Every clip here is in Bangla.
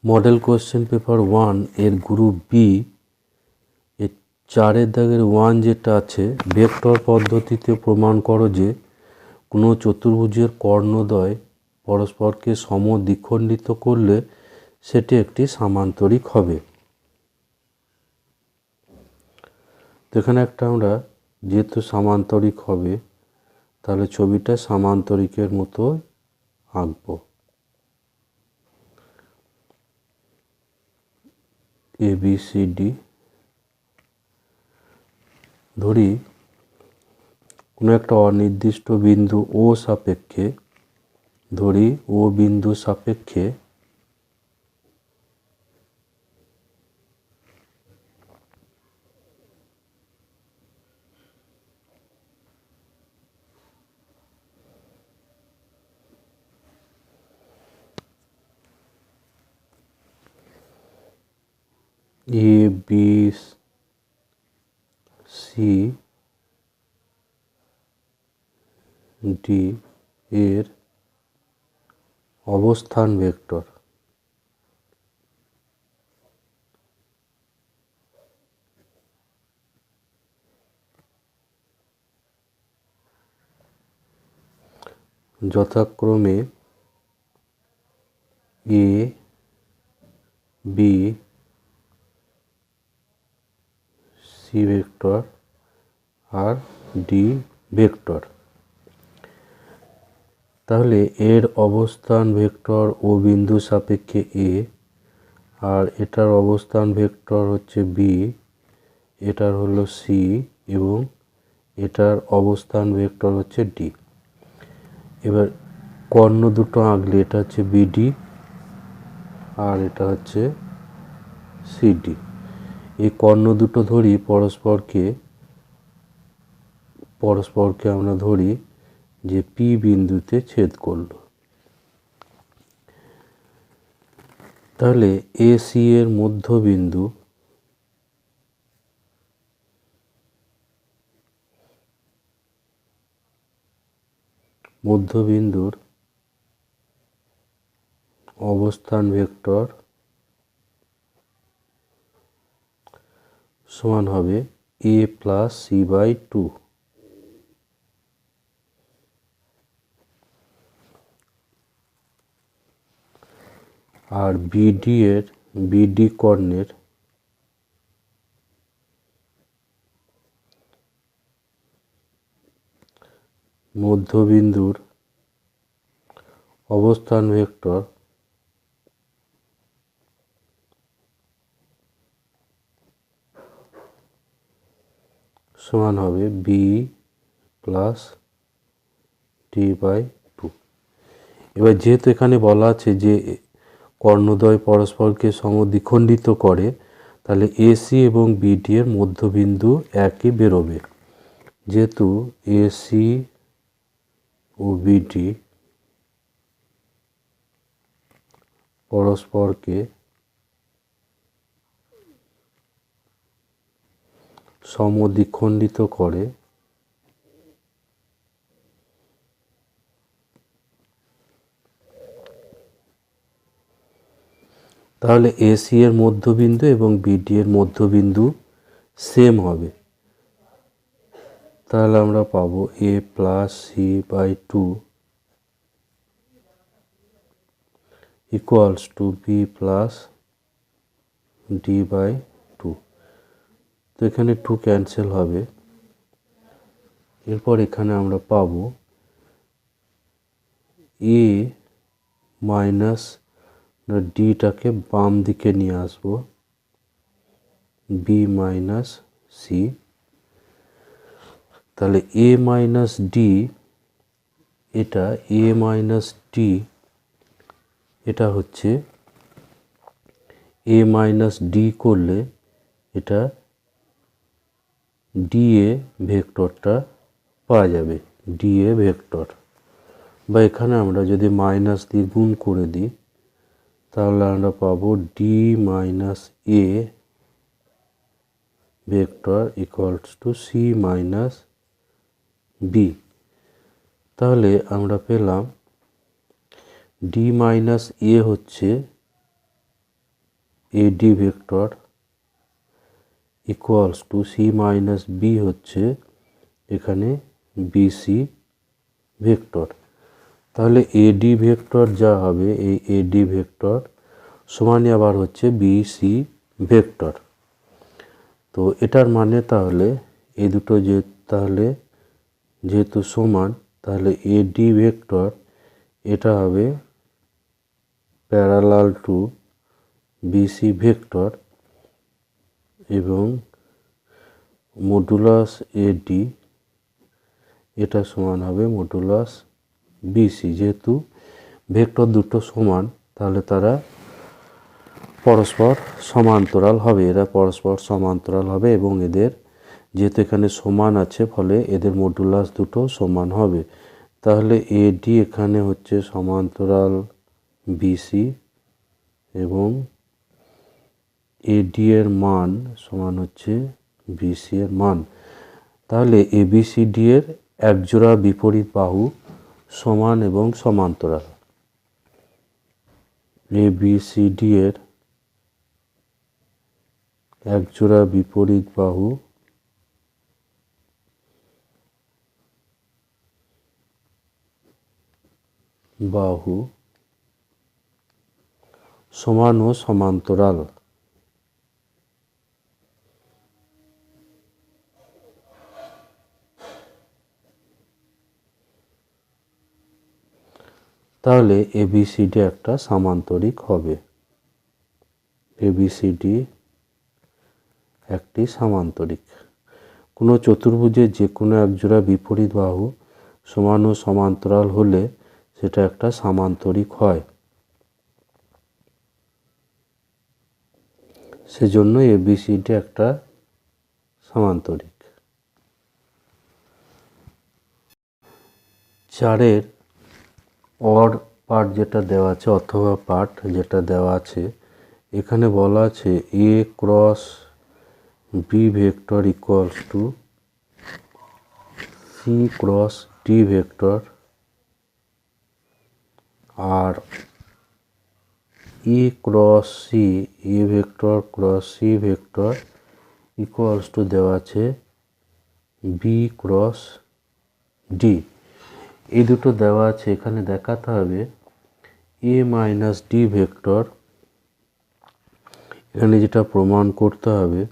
মডেল কোশ্চেন পেপার 1 এর গ্রুপ বি এর 4 দাগের 1 যেটা আছে, ভেক্টর পদ্ধতিতে প্রমাণ করো যে কোনো চতুর্ভুজের কর্ণদ্বয় পরস্পরকে সমদ্বিখণ্ডিত করলে সেটি একটি সামান্তরিক হবে। তো এখানে একটা আমরা যেহেতু সামান্তরিক হবে তাহলে ছবিটা সামান্তরিকের মতো আঁকবো। ABCD ধরি কোনো একটা অনির্দিষ্ট বিন্দু ও সাপেক্ষে, ধরি ও বিন্দু সাপেক্ষে ABCD এর অবস্থান ভেক্টর যথাক্রমে A, B, C ভেক্টর আর D ভেক্টর। তাহলে এর অবস্থান ভেক্টর ও বিন্দু সাপেক্ষে A, আর এটার অবস্থান ভেক্টর হচ্ছে B, এটার হলো C এবং এটার অবস্থান ভেক্টর হচ্ছে D। এবার কর্ণ দুটো আঁকলে এটা হচ্ছে BD আর এটা হচ্ছে CD। এই কর্ণ দুটো ধরি পরস্পরকে আমরা ধরি যে P বিন্দুতে ছেদ করলো। তাহলে AC এর মধ্যবিন্দুর অবস্থান ভেক্টর সমান হবে A plus C/2। R BD কর্ণের মধ্যবিন্দুর অবস্থান ভেক্টর সমান হবে B প্লাস D/2। এবার যেহেতু এখানে বলা আছে যে কর্ণদ্বয় পরস্পরকে সমদ্বিখণ্ডিত করে, তাহলে AC এবং BD এর মধ্যবিন্দু একই বেরোবে। যেহেতু AC ও BD পরস্পরকে সমদ্বিখণ্ডিত করে, তাহলে AC এর মধ্যবিন্দু এবং BD এর মধ্যবিন্দু সেম হবে। তাহলে আমরা পাবো A plus C/2 equals to B plus D/2। তো এখানে 2 ক্যান্সেল হবে। এরপর এখানে আমরা পাবো A মাইনাস ডিটাকে বাম দিকে নিয়ে আসবো, B মাইনাস C। তাহলে A মাইনাস D, এটা A মাইনাস D, এটা হচ্ছে A মাইনাস D করলে এটা DA ভেক্টরটা পাওয়া যাবে, DA ভেক্টর। বা এখানে আমরা যদি মাইনাস দিয়ে গুণ করে দিই তাহলে আমরা পাবো D minus A vector equals to C minus B। তাহলে আমরা পেলাম D মাইনাস A হচ্ছে AD vector equals to C minus B হচ্ছে এখানে বিসি ভেক্টর। তাহলে এডি ভেক্টর যা হবে এই এডি ভেক্টর সমানই আবার হচ্ছে বিসি ভেক্টর। তো এটার মানে তাহলে এই দুটো তাহলে যেহেতু সমান তাহলে এডি ভেক্টর এটা হবে প্যারালাল টু বিসি ভেক্টর এবং মডুলাস এডি এটা সমান হবে মডুলাস বিসি। যেহেতু ভেক্টর দুটো সমান তাহলে তারা পরস্পর সমান্তরাল হবে, এরা পরস্পর সমান্তরাল হবে এবং এদের যেহেতু এখানে সমান আছে ফলে এদের মডুলাস দুটো সমান হবে। তাহলে এডি এখানে হচ্ছে সমান্তরাল বিসি এবং এডি এর মান সমান হচ্ছে বিসি এর মান। তাহলে এবিসিডি এর একজোড়া বিপরীত বাহু সমান এবং সমান্তরাল। এবিসিডি এর একজোড়া বিপরীত বাহু সমান ও সমান্তরাল। তাহলে এবিসিডি একটা সামান্তরিক হবে। এবিসিডি একটি সামান্তরিক। কোনো চতুর্ভুজের যে কোনো একজোড়া বিপরীত বাহু সমান ও সমান্তরাল হলে সেটা একটা সামান্তরিক হয়। সেজন্য এবিসিডি একটা সামান্তরিক। 4-এর অড পার্ট যেটা দেওয়া আছে অথবা পার্ট যেটা দেওয়া আছে এখানে বলা আছে a cross B vector equals to c cross d vector আর a cross c a vector cross c vector equals to দেওয়া আছে বি ক্রস ডি। এই দুটো দেওয়া আছে, এখানে দেখাতে হবে এ মাইনাস ডি ভেক্টর। এখানে যেটা প্রমাণ করতে হবে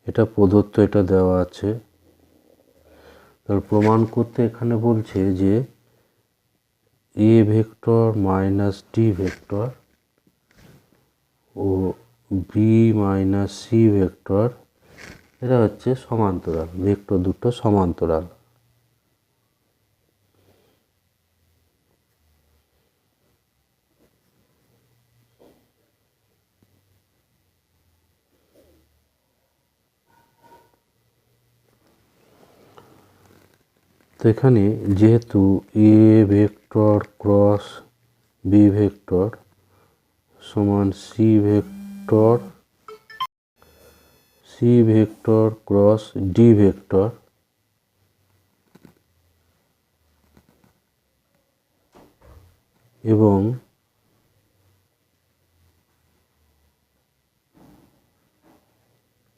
এটা প্রদত্ত, এটা দেওয়া আছে। তার প্রমাণ করতে এখানে বলছে যে এ ভেক্টর মাইনাস ডি ভেক্টর ও বি মাইনাস সি ভেক্টর এরা হচ্ছে সমান্তরাল, ভেক্টর দুটো সমান্তরাল। তো এখানে যেহেতু a vector cross B vector সমান c vector cross d vector এবং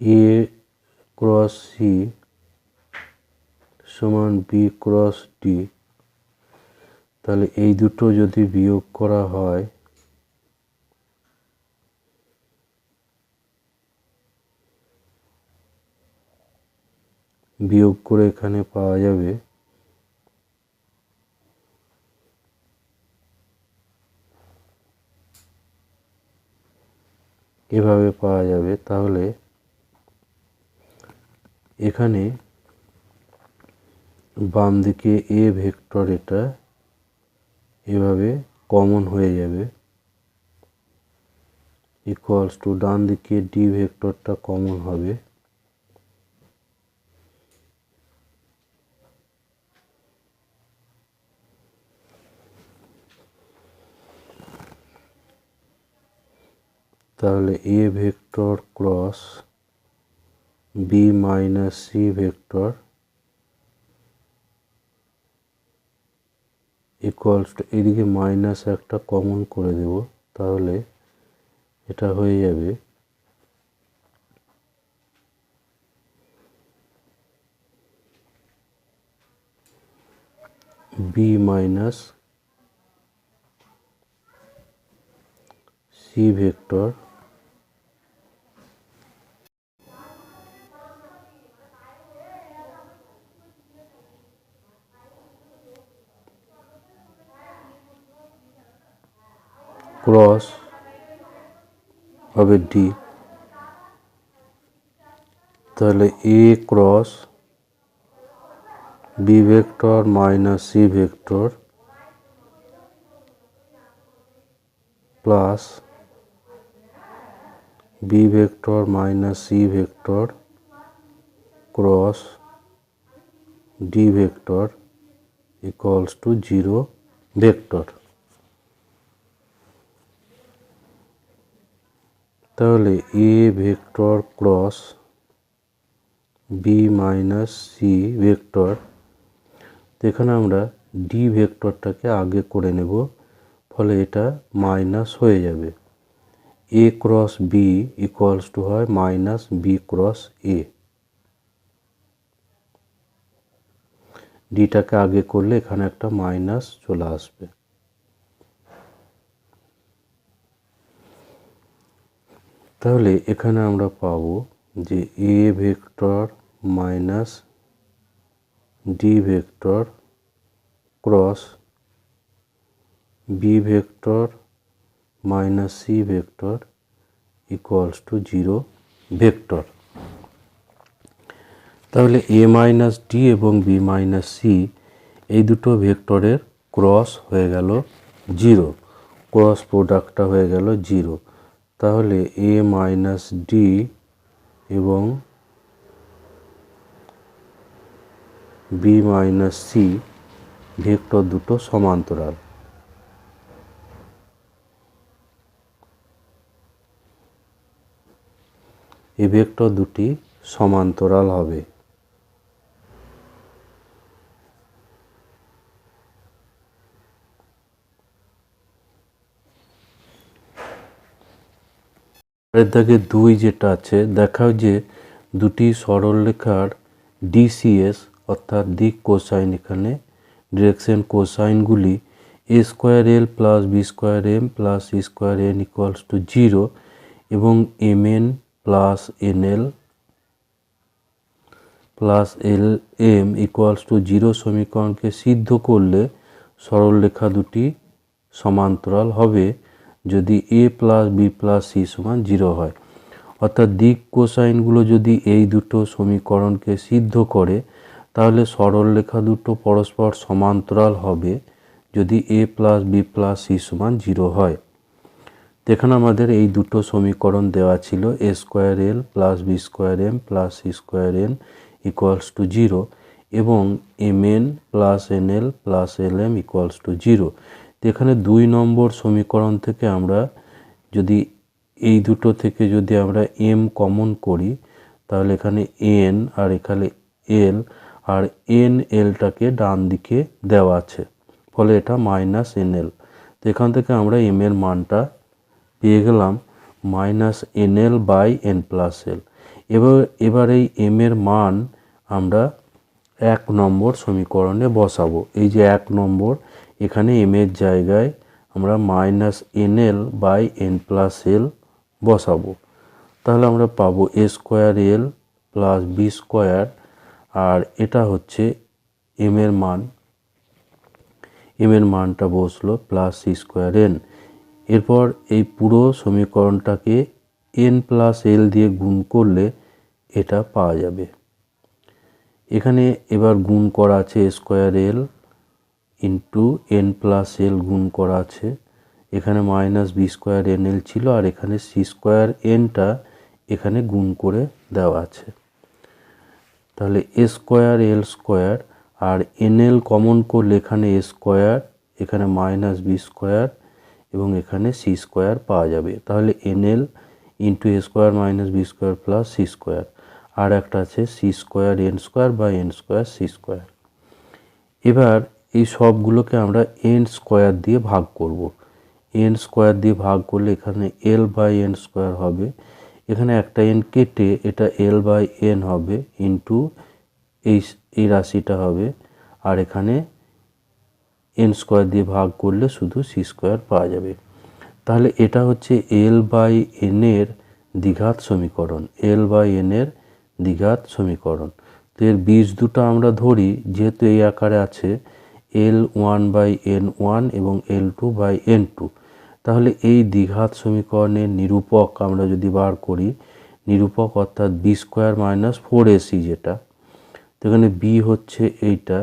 এ ক্রস সি সমান বি ক্রস ডি, তাহলে এই দুটো যদি বিয়োগ করা হয় বিয়োগ করে এখানে পাওয়া যাবে এভাবে পাওয়া যাবে। তাহলে এখানে বাম দিকে এ ভেক্টর এটা এভাবে কমন হয়ে যাবে ইকুয়ালস টু ডান দিকে ডি ভেক্টরটা কমন হবে তাহলে a vector cross b minus C vector equals to এদিকে মাইনাস একটা কমন করে দেব, তাহলে এটা হয়ে যাবে b minus C vector cross হবে ডি। তাহলে a cross B vector minus C vector plus b vector minus C vector cross d vector equals to 0 vector. তাহলে a vector cross b minus C vector, এখানে আমরা ডি ভেক্টরটাকে আগে করে নেব, ফলে এটা মাইনাস হয়ে যাবে। এ ক্রস বি ইকুয়ালস টু হয় মাইনাস বি ক্রস এ। ডিটাকে আগে করলে এখানে একটা মাইনাস চলে আসবে। তাহলে এখানে আমরা পাবো যে এ vector minus D vector cross B vector minus C vector equals to 0 vector. তাহলে এ মাইনাস ডি এবং বি মাইনাস সি এই দুটো ভেক্টরের ক্রস হয়ে গেল 0, ক্রস প্রোডাক্টটা হয়ে গেল 0। তাহলে এ মাইনাস ডি এবং বি মাইনাস সি ভেক্টর দুটো সমান্তরাল। এই ভেক্টর দুটি সমান্তরাল হবে। এর দাগে 2 যেটা আছে, দেখাও যে দুটি সরলরেখার ডিসিএস অর্থাৎ দিক কোসাইন, এখানে ডিরেকশন কোসাইনগুলি A square L plus B square M plus C square N equals to 0 এবং M N plus N L plus L M equals to 0 সমীকরণকে সিদ্ধ করলে সরলরেখা দুটি সমান্তরাল হবে যদি A plus B plus C সমান 0 হয়। অর্থাৎ দিক কোসাইনগুলো যদি এই দুটো সমীকরণকে সিদ্ধ করে, তাহলে সরলরেখা দুটো পরস্পর সমান্তরাল হবে যদি A plus B plus C সমান 0 হয়। এখানে আমাদের এই দুটো সমীকরণ দেওয়া ছিল, A square L plus B square M plus C square N equals to 0 এবং M N plus N L plus L M equals to 0। এখানে 2 নম্বর সমীকরণ থেকে আমরা যদি এই দুটো থেকে যদি আমরা এম কমন করি, তাহলে এখানে এন আর এখানে এল, আর এন এলটাকে ডান দিকে দেওয়া আছে, ফলে এটা মাইনাস এন এল। তো এখান থেকে আমরা এম এর মানটা পেয়ে গেলাম minus N L by N plus L. এবার এই এম এর মান আমরা 1 নম্বর সমীকরণে বসাবো। এই যে 1 নম্বর, এখানে এম এর জায়গায় আমরা minus N L by N plus L বসাবো। তাহলে আমরা পাবো A square L plus B square, আর এটা হচ্ছে এম এর মান, এম এর মানটা বসলো প্লাস সি স্কোয়ার এন। এরপর এই পুরো সমীকরণটাকে এন প্লাস এল দিয়ে গুণ করলে এটা পাওয়া যাবে। এখানে এবার গুণ করা আছে A square L into N plus L গুণ করা আছে, এখানে minus B square N L ছিল, আর এখানে সি স্কোয়ার এনটা এখানে গুণ করে দেওয়া আছে। তাহলে এ স্কোয়ার এল স্কোয়ার আর এন এল কমন করলে এখানে এ স্কোয়ার, এখানে মাইনাস বি স্কোয়ার এবং এখানে সি স্কোয়ার পাওয়া যাবে। তাহলে N L into A square minus B square plus C square, আর একটা আছে সি স্কোয়ার এন স্কোয়ার বা এন স্কোয়ার সি স্কোয়ার। এবার এই সবগুলোকে আমরা এন স্কোয়ার দিয়ে ভাগ করব। এন স্কোয়ার দিয়ে ভাগ করলে এখানে এল বাই এন স্কোয়ার হবে, এখানে একটা এন কেটে এটা এল বাই এন হবে ইন্টু এই রাশিটা হবে, আর এখানে এন স্কোয়ার দিয়ে ভাগ করলে শুধু সি স্কোয়ার পাওয়া যাবে। তাহলে এটা হচ্ছে এল বাই এন এর দ্বিঘাত সমীকরণ, এল বাই এন এর দ্বিঘাত সমীকরণ। তো এর বীজ দুটো আমরা ধরি, যেহেতু এই আকারে আছে L one by N one এবং L two by N two. তাহলে এই দ্বিঘাত সমীকরণের নিরূপক আমরা যদি বার করি, নিরূপক অর্থাৎ B square minus four AC যেটা, তো এখানে বি হচ্ছে এইটা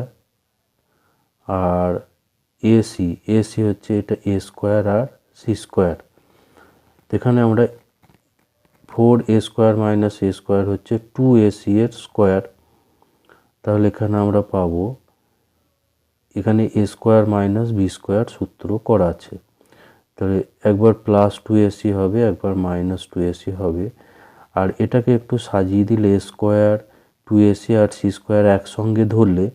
আর এসি হচ্ছে এটা এ স্কোয়ার আর সি স্কোয়ার। তো এখানে আমরা four A square minus A square হচ্ছে টু এসি এর স্কোয়ার। তাহলে এখানে আমরা পাবো, এখানে A square minus B square সূত্র করা আছে, তাহলে একবার প্লাস টু এসি হবে, একবার মাইনাস টু এসি হবে। আর এটাকে একটু সাজিয়ে দিলে এ স্কোয়ার টু এসি আর সি স্কোয়ার একসঙ্গে ধরলে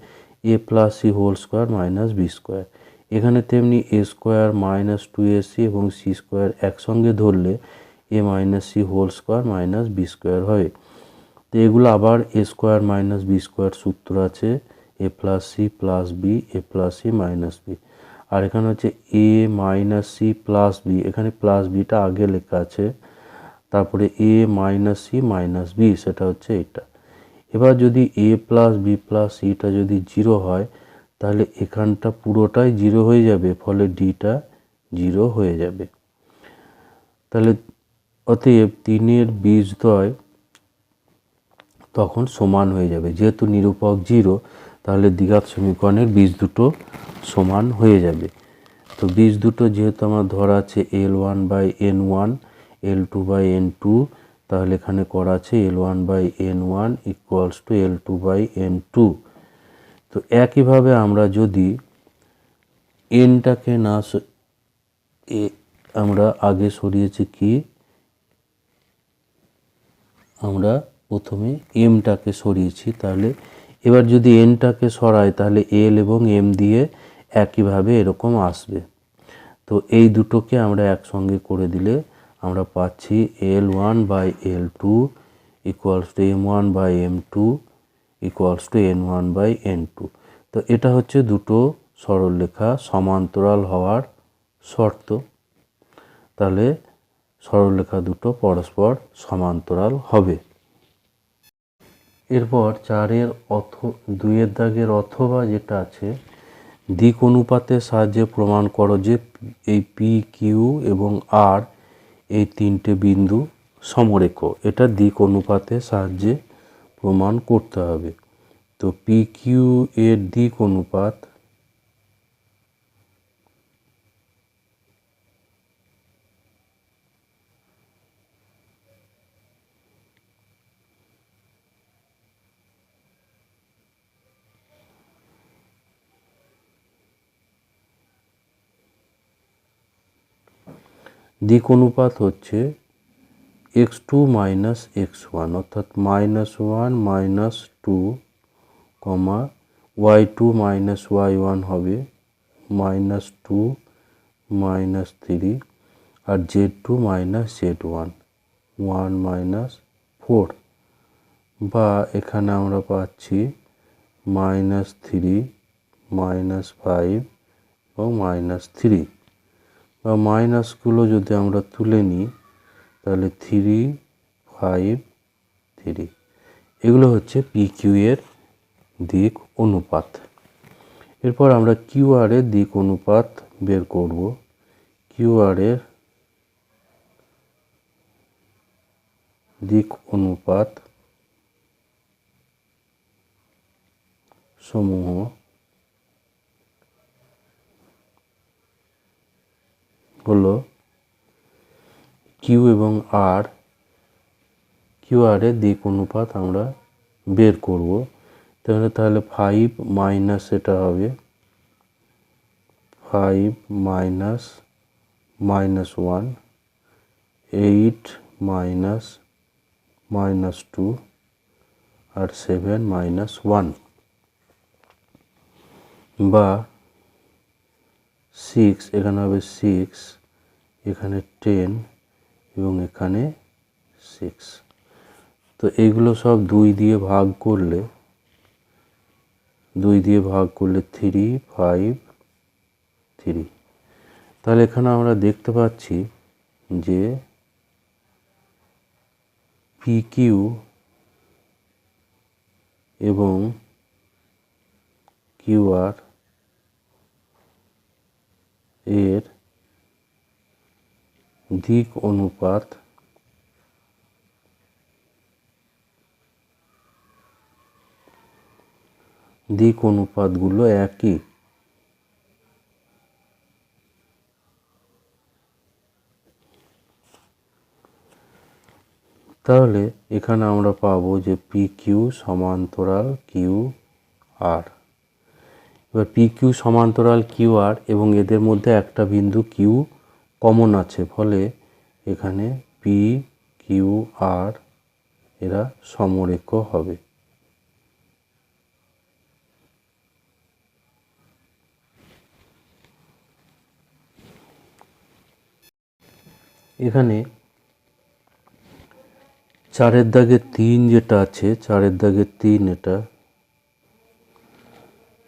A plus C whole square minus B square. এখানে তেমনি A square minus two AC এবং সি স্কোয়ার একসঙ্গে ধরলে A minus C whole square minus B square হয়। তো এগুলো আবার A square minus B square সূত্র আছে, A plus C plus B, A plus C minus B. আর এখানে হচ্ছে A minus C plus B, এখানে প্লাস বিটা আগে লেখা আছে, তারপরে এ মাইনাস সি মাইনাস বি, সেটা হচ্ছে এটা। এবার যদি এ প্লাস বি প্লাস সিটা যদি জিরো হয়, তাহলে এখানটা পুরোটাই জিরো হয়ে যাবে, ফলে ডিটা জিরো হয়ে যাবে। তাহলে অতএব তিনের বীজদ্বয় তখন সমান হয়ে যাবে, যেহেতু নিরূপক জিরো, তাহলে দ্বিঘাত সমীকরণের বীজ দুটো সমান হয়ে যাবে। তো বীজ দুটো যেহেতু আমার ধরা আছে L one by N one, L two by N two, তাহলে এখানে করা আছে L one by N one equals to L two by N two. তো একইভাবে আমরা যদি এনটাকে না আমরা আগে সরিয়েছি কি, আমরা প্রথমে এমটাকে সরিয়েছি, তাহলে এবার যদি এনটাকে সরাই তাহলে এল এবং এম দিয়ে একইভাবে এরকম আসবে। তো এই দুটোকে আমরা একসঙ্গে করে দিলে আমরা পাচ্ছি L one by L two equals to M one by M two equals to N one by N two. তো এটা হচ্ছে দুটো সরলরেখা সমান্তরাল হওয়ার শর্ত। তাহলে সরলরেখা দুটো পরস্পর সমান্তরাল হবে। এরপর চারের দুইয়ের দাগের অথবা যেটা আছে, দিক অনুপাতের সাহায্যে প্রমাণ করো যে এই পি কিউ এবং আর এই তিনটে বিন্দু সমরেখ। এটা দিক অনুপাতের সাহায্যে প্রমাণ করতে হবে। তো পি কিউ এর দিক অনুপাত দিক অনুপাত হচ্ছে X two minus X one, অর্থাৎ minus one minus two comma Y two minus Y one হবে মাইনাস টু মাইনাস থ্রি, আর Z two minus Z one one minus four. বা এখানে আমরা পাচ্ছি মাইনাস থ্রি মাইনাস ফাইভ এবং মাইনাস থ্রি। বা মাইনাসগুলো যদি আমরা তুলে নিই তাহলে থ্রি ফাইভ থ্রি। এগুলো হচ্ছে পি কিউ এর দিক অনুপাত। এরপর আমরা কিউ আর এর দিক অনুপাত বের করব। কিউ আর এর দিক অনুপাত সমূহ হলো কিউ এবং আর। কিউ আর এর দিক অনুপাত আমরা বের করব। তাহলে ফাইভ মাইনাস এটা হবে five minus minus one, eight minus minus two, আর সেভেন মাইনাস ওয়ান। বা সিক্স, এখানে হবে সিক্স, এখানে 10 এবং এখানে 6। তো এইগুলো সব 2 দিয়ে ভাগ করলে 3, 5, 3। তাহলে এখানে আমরা দেখতে পাচ্ছি যে PQ এবং QR এর দিক অনুপাতগুলো একই। তাহলে এখানে আমরা পাবো যে PQ সমান্তরাল QR। এবার PQ সমান্তরাল QR এবং এদের মধ্যে একটা বিন্দু Q কমন আছে, ফলে এখানে PQR এরা সমরেখ হবে। এখানে 4-এর দাগের 3 যেটা আছে, 4-এর দাগের 3 এটা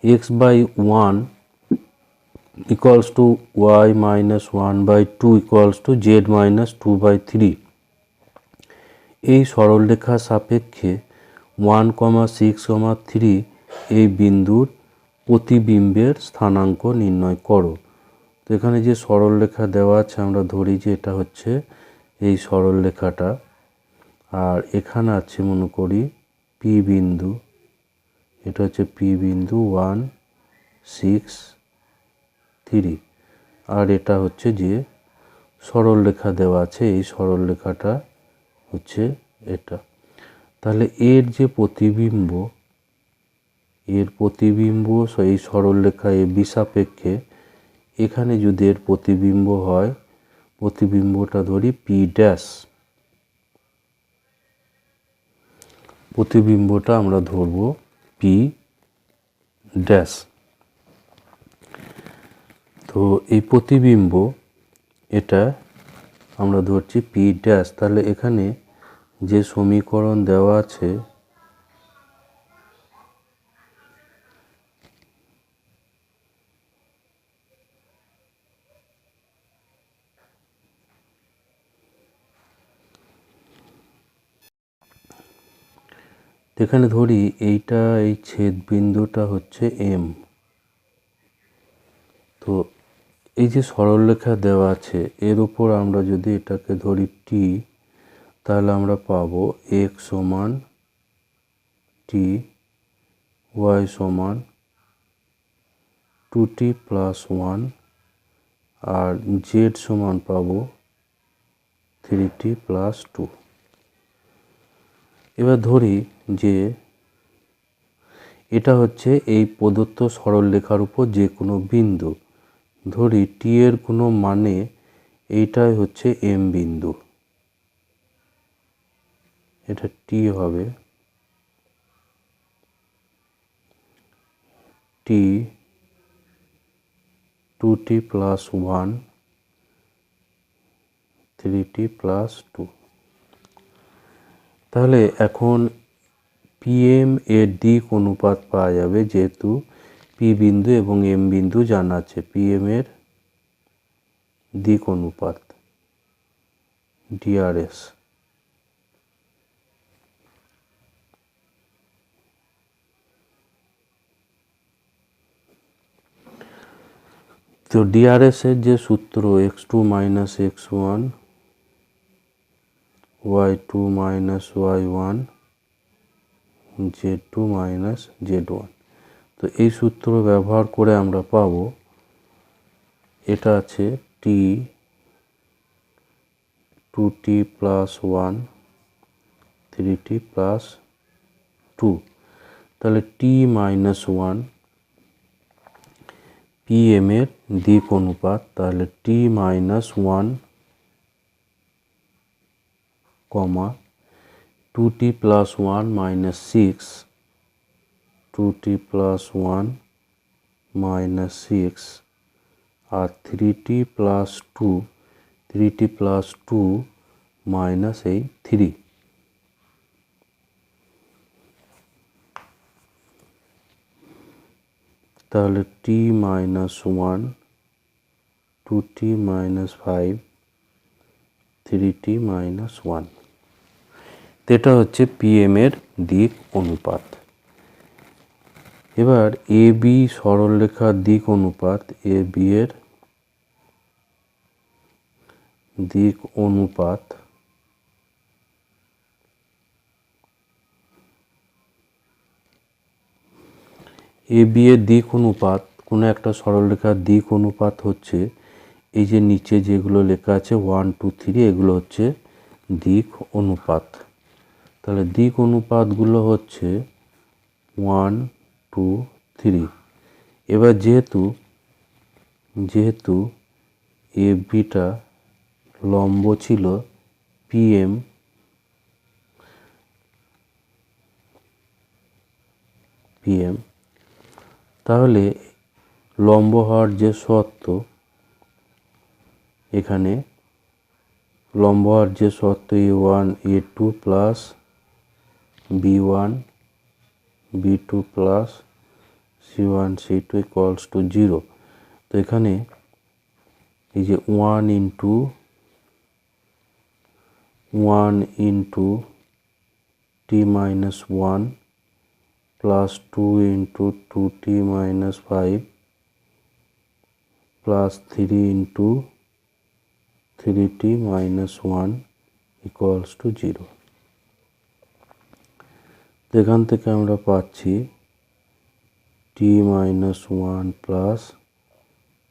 x/1 equals to y minus 1/2 equals to z minus 2/3। এই সরলরেখার সাপেক্ষে 1,6,3 এই বিন্দুর প্রতিবিম্বের স্থানাঙ্ক নির্ণয় করো। তো এখানে যে সরলরেখা দেওয়া আছে আমরা ধরি যে এটা হচ্ছে এই সরলরেখাটা, আর এখানে আছে মনে করি P বিন্দু, এটা হচ্ছে P বিন্দু 1, 6, 3, আর এটা হচ্ছে যে সরলরেখা দেওয়া আছে, এই সরলরেখাটা হচ্ছে এটা। তাহলে এর যে প্রতিবিম্ব, এই সরলরেখা AB সাপেক্ষে এখানে যদি এর প্রতিবিম্ব হয়, প্রতিবিম্বটা ধরি P ড্যাশ, প্রতিবিম্বটা আমরা ধরব P ড্যাশ। তো এই প্রতিবিম্ব এটা আমরা ধরছি P ড্যাশ। তাহলে এখানে যে সমীকরণ দেওয়া আছে এখানে ধরি এইটা, এই ছেদ বিন্দুটা হচ্ছে M। তো এই যে সরলরেখা দেওয়া আছে এর উপর আমরা যদি এটাকে ধরি T, তাহলে আমরা পাবো x সমান T, y সমান 2T plus 1, আর z সমান পাবো 3T plus 2। এবার ধরি যে এটা হচ্ছে এই প্রদত্ত সরলরেখার উপর যে কোনো বিন্দু, ধরি T এর কোনো মানে এইটাই হচ্ছে M বিন্দু, এটা T হবে, T 2T plus 1, 3T plus 2। তাহলে এখন PM এর দিক অনুপাত পাওয়া যাবে, যেহেতু P বিন্দু এবং M বিন্দু জানা আছে। PM এর দিক অনুপাত DRS। তো DRS এর যে সূত্র x2 minus x1, y2 minus y1, z2 minus z1। তো এই সূত্র ব্যবহার করে আমরা পাবো এটা আছে T 2T plus 1, 3T plus 2। তাহলে T minus 1 PM এর দিক অনুপাত, তাহলে T minus 1, 2T plus 1 minus 6, 2T plus 1 minus 6, আর 3t plus 2, 3t plus 2 minus এই 3, তাহলে t minus 1, 2t minus 5, 3t minus 1। এটা হচ্ছে PM এর দিক অনুপাত। এবার AB সরলরেখার দিক অনুপাত, AB এর দিক অনুপাত AB এর দিক অনুপাত, কোনো একটা সরলরেখার দিক অনুপাত হচ্ছে এই যে নিচে যেগুলো লেখা আছে 1 2 3, এগুলো হচ্ছে দিক অনুপাত। তাহলে দিক অনুপাতগুলো হচ্ছে 1 2 3। এবার যেহেতু ABটা লম্ব ছিল PM, তাহলে লম্ব হওয়ার যে শর্ত, এখানে লম্ব হওয়ার যে শর্ত A1 A2 plus B1 B2 plus C1 C2 equals to 0। তো এখানে এই যে 1 into t minus 1 plus 2 into 2t minus 5 plus 3 into 3t minus 1 equals to 0। এখান থেকে আমরা পাচ্ছি t minus 1 plus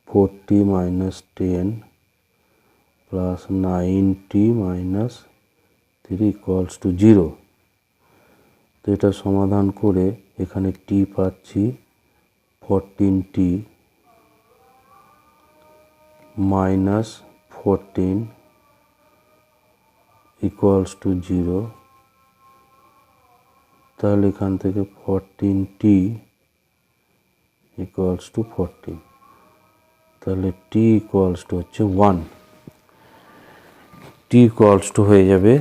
4t minus 10 plus 9t minus 3 equals to 0। তো এটা সমাধান করে এখানে t পাচ্ছি 14t মাইনাস 14 ইকুয়ালস টু 0। তাহলে এখান থেকে 14t ইকুয়ালস টু 14, তাহলে t ইকুয়ালস টু হচ্ছে 1, t ইকুয়ালস টু হয়ে যাবে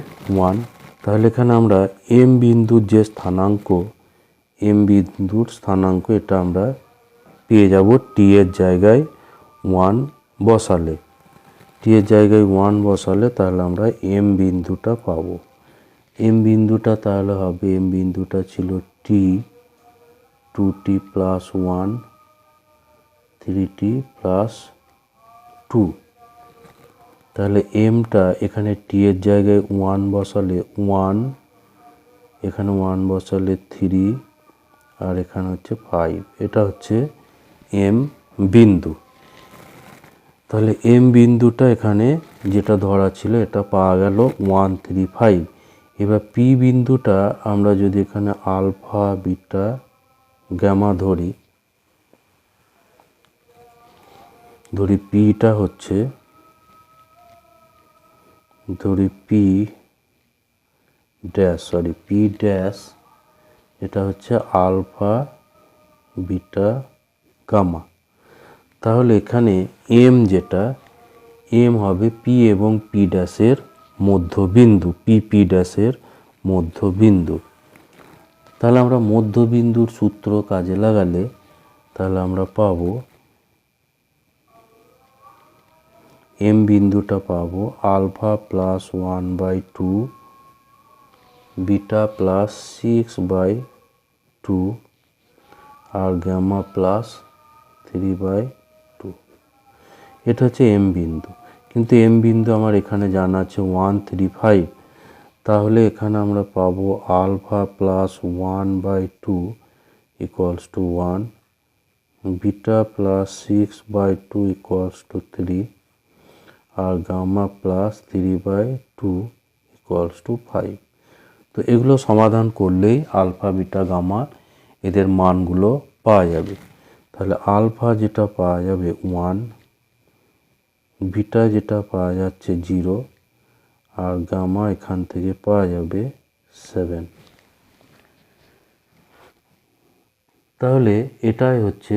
1। তাহলে এখানে আমরা m বিন্দুর যে স্থানাঙ্ক, m বিন্দুর স্থানাঙ্ক এটা আমরা পেয়ে যাব t এর জায়গায় 1 বসালে। t এর জায়গায় 1 বসালে তাহলে আমরা m বিন্দুটা পাবো। m বিন্দুটা তাহলে হবে, m বিন্দুটা ছিল t 2t plus 1 3t plus 2। তাহলে mটা এখানে t এর জায়গায় 1 বসালে 1, এখানে 1 বসালে 3, আর এখানে হচ্ছে 5। এটা হচ্ছে m বিন্দু। তাহলে m বিন্দুটা এখানে যেটা ধরা ছিল এটা পাওয়া গেল 1 3 5। এবার p বিন্দুটা আমরা যদি এখানে আলফা বিটা গামা ধরি pটা হচ্ছে p ড্যাশ, এটা হচ্ছে আলফা বিটা গামা। তাহলে এখানে m যেটা, m হবে p এবং p ড্যাশের মধ্যবিন্দু, p ড্যাশের মধ্যবিন্দু। তাহলে আমরা মধ্যবিন্দুর সূত্র কাজে লাগালে তাহলে আমরা পাবো m বিন্দুটা পাবো আলফা প্লাস 1/2 বিটা প্লাস 6/2 আর গামা প্লাস 3/2। এটা হচ্ছে m বিন্দু। কিন্তু m বিন্দু আমার এখানে জানা আছে 1 3 5। তাহলে এখানে আমরা পাবো alpha plus 1/2 equals to 1, beta plus 6/2 equals to 3 আর গামা প্লাস 3/2 ইকুয়ালস টু 5। তো এগুলো সমাধান করলেই আলফা বিটা গামা এদের মানগুলো পাওয়া যাবে। তাহলে আলফা যেটা পাওয়া যাবে 1, বিটা যেটা পাওয়া যাচ্ছে 0 আর গামা এখান থেকে পাওয়া যাবে 7। তাহলে এটাই হচ্ছে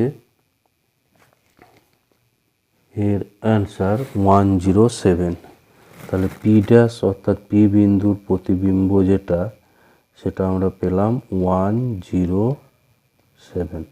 এর অ্যান্সার 107। তাহলে পি ড্যাশ অর্থাৎ পি বিন্দুর প্রতিবিম্ব যেটা, সেটা আমরা পেলাম 107।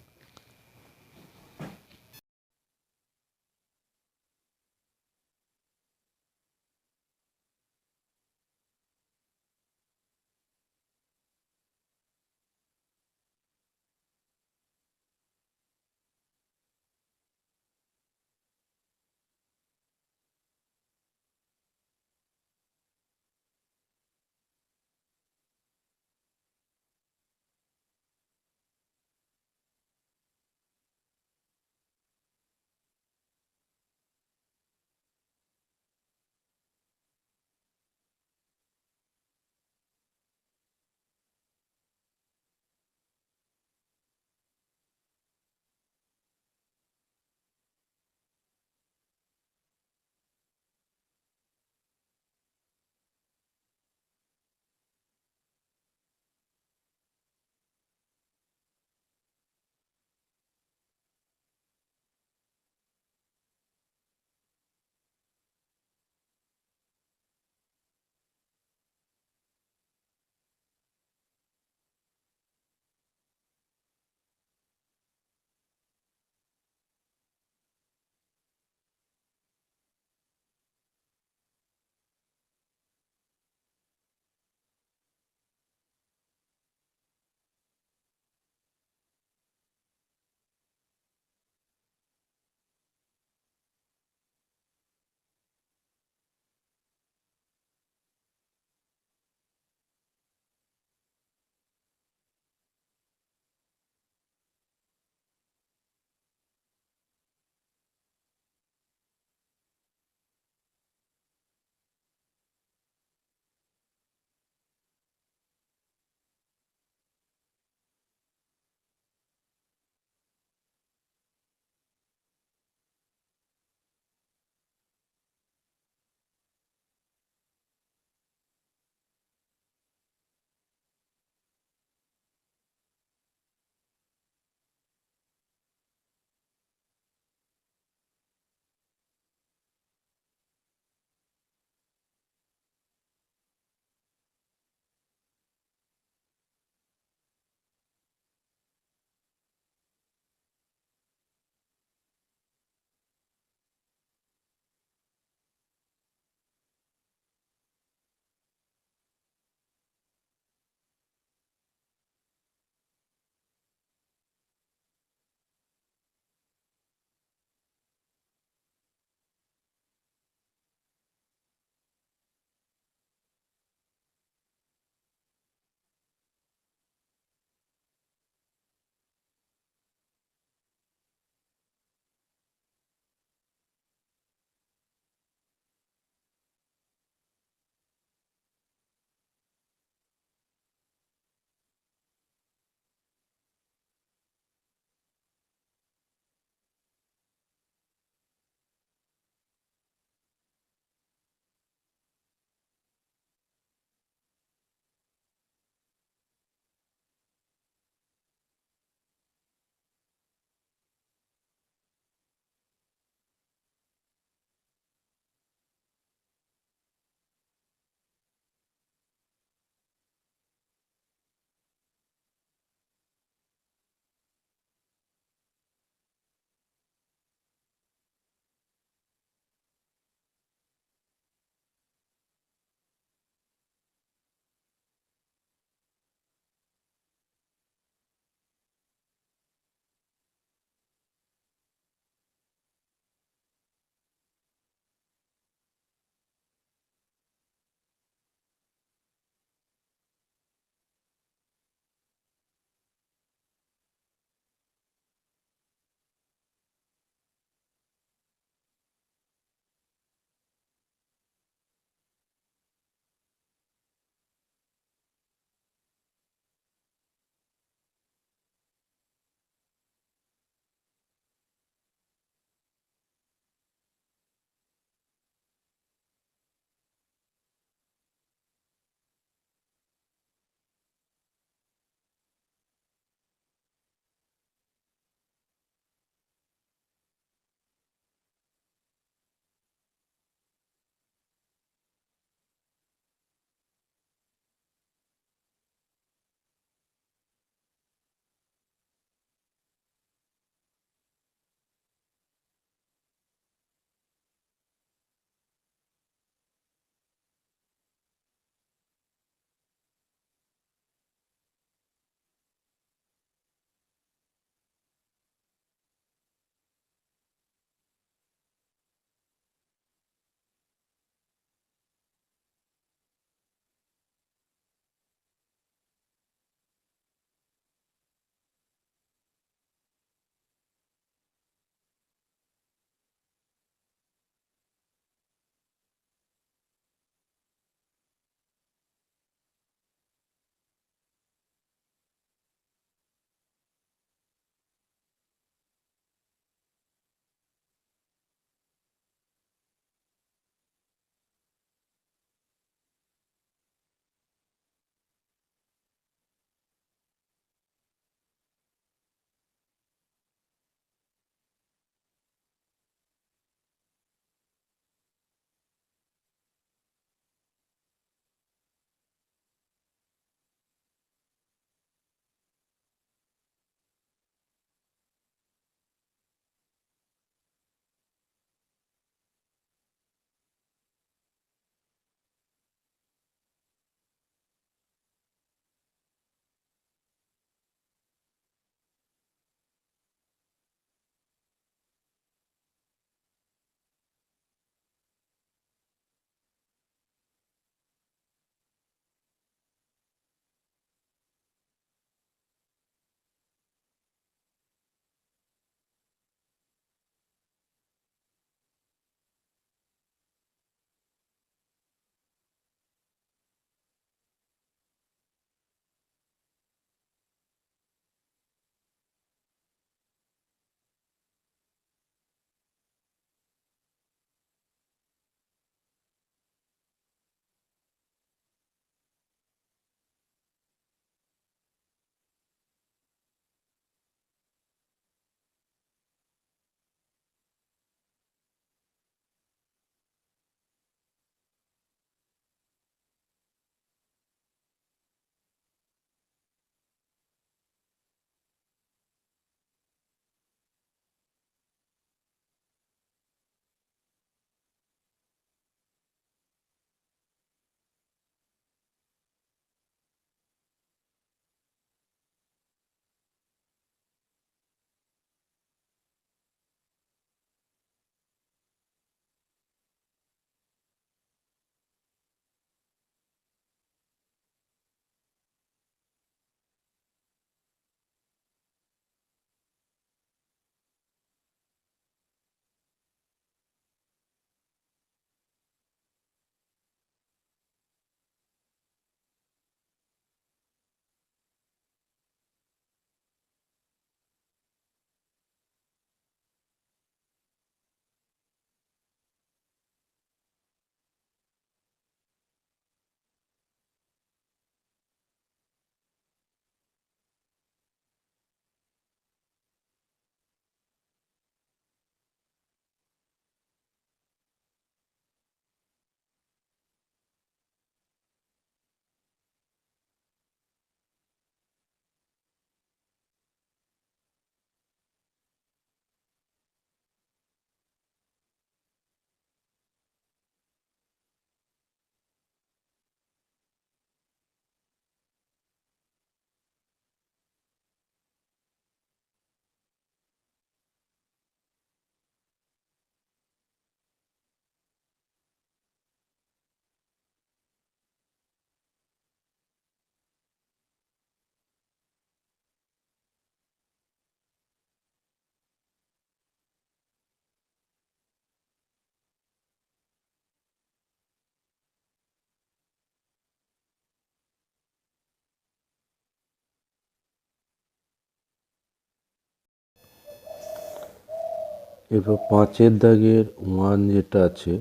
এরপর 5-এর দাগের 1 যেটা আছে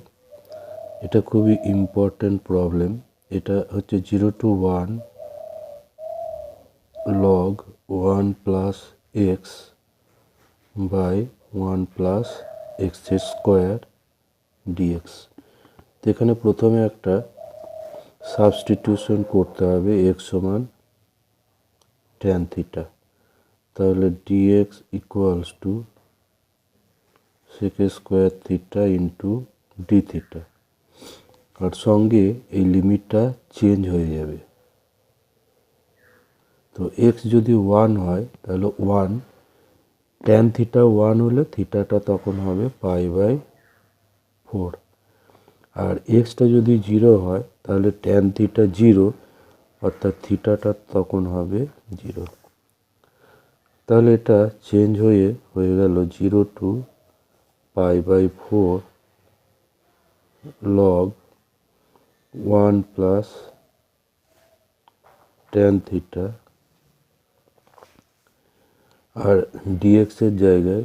এটা খুবই ইম্পর্টেন্ট প্রবলেম। এটা হচ্ছে 0 to 1 log 1 plus x by 1 plus x square dx। তো এখানে প্রথমে একটা সাবস্টিটিউশন করতে হবে x সমান tan থিটা, তাহলে dx equals to sec square theta into D theta, আর সঙ্গে এই লিমিটটা চেঞ্জ হয়ে যাবে। তো x যদি 1 হয় তাহলে 1 tan থিটা 1 হলে থিটাটা তখন হবে π/4, আর এক্সটা যদি 0 হয় তাহলে tan থিটা 0 অর্থাৎ থিটাটা তখন হবে 0। তাহলে এটা চেঞ্জ হয়ে গেল 0 to π/4 log 1 plus tan theta, আর dx এর জায়গায়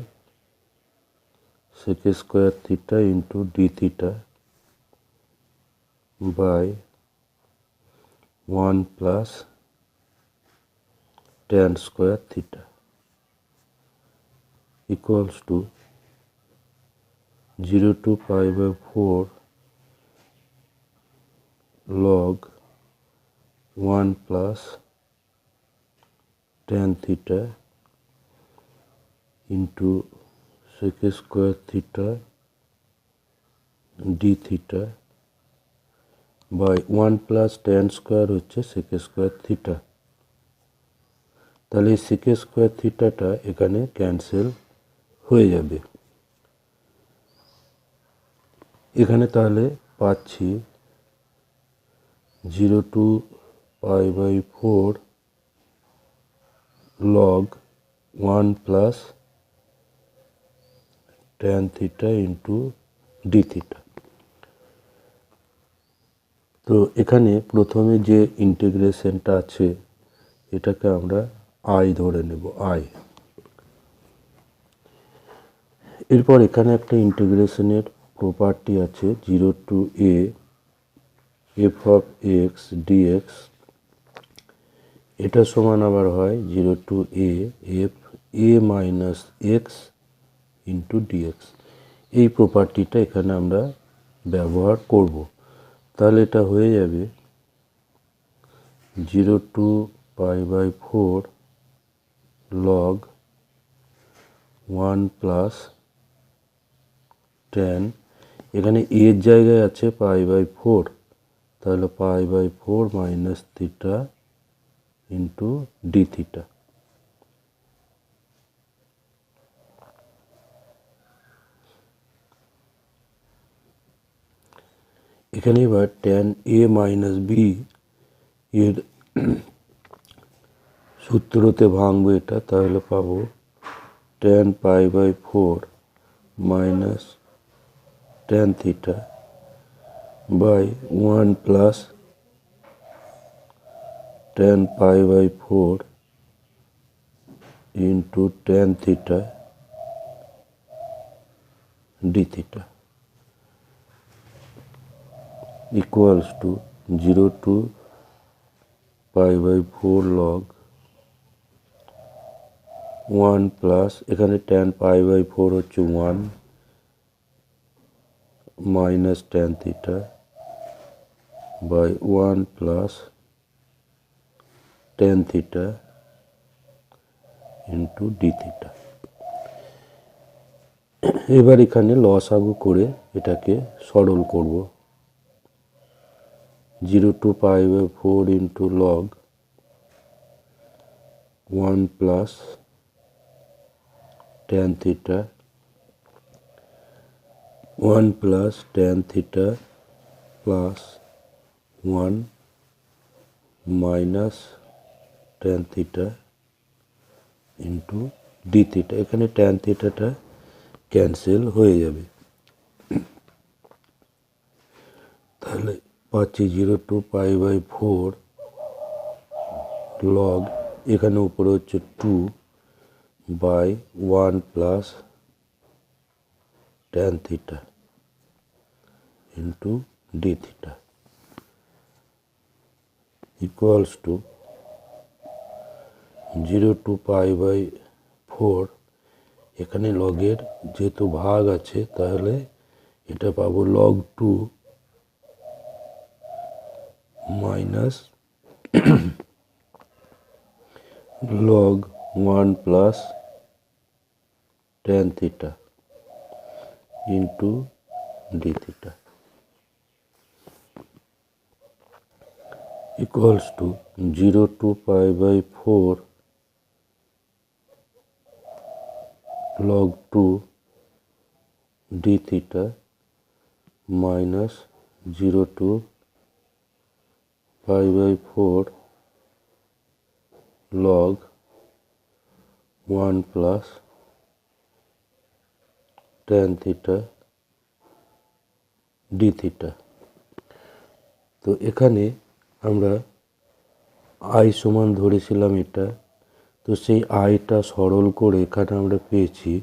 sec square theta into D theta by 1 plus tan square theta equals to 0 to π/4 log 1 plus tan theta into sec square theta d theta by 1 plus tan square হচ্ছে sec square theta। তাহলে sec square থিটাটা এখানে ক্যান্সেল হয়ে যাবে। এখানে তাহলে পাচ্ছি 0 to π/4 log 1 plus tan theta into d theta। তো এখানে প্রথমে যে ইন্টিগ্রেশনটা আছে এটাকে আমরা i ধরে নেব, i। এরপর এখানে একটা ইন্টিগ্রেশনের প্রপার্টি আছে 0 to a f of x dx, এটা সমান আবার হয় 0 to a f a minus x into dx। এই প্রপার্টিটা এখানে আমরা ব্যবহার করব। তাহলে এটা হয়ে যাবে 0 to π/4 log 1 plus tan, এখানে a এর জায়গায় আছে π/4, তাহলে π/4 minus theta into D theta. এখানে এবার tan a মাইনাস বি এর সূত্রতে ভাঙবো এটা, তাহলে পাবো tan π/4 minus tan theta by 1 plus tan π/4 into tan theta d theta equals to 0 to π/4 log 1 plus এখানে tan π/4 হচ্ছে 1 minus tan theta by 1 plus tan theta into d theta। এবার এখানে লসাগু করে এটাকে সরল করব। 0 to π/4 into log 1 plus tan theta 1 plus tan theta plus 1 minus tan theta into d theta। এখানে tan theta ক্যান্সেল হয়ে যাবে। তাহলে পাচ্ছি 0 to π/4 log, এখানে উপরে হচ্ছে 2 by 1 plus tan theta into d theta equals to 0 to pi by 4 এখানে লগের যেহেতু ভাগ আছে তাহলে এটা পাবো log 2 minus log 1 plus tan theta into d theta equals to 0 to pi by 4 log 2 d theta minus 0 to pi by 4 log 1 plus tan theta d theta। তো এখানে আমরা i সমান ধরেছিলাম এটা, তো সেই iটা সরল করে এখানে আমরা পেয়েছি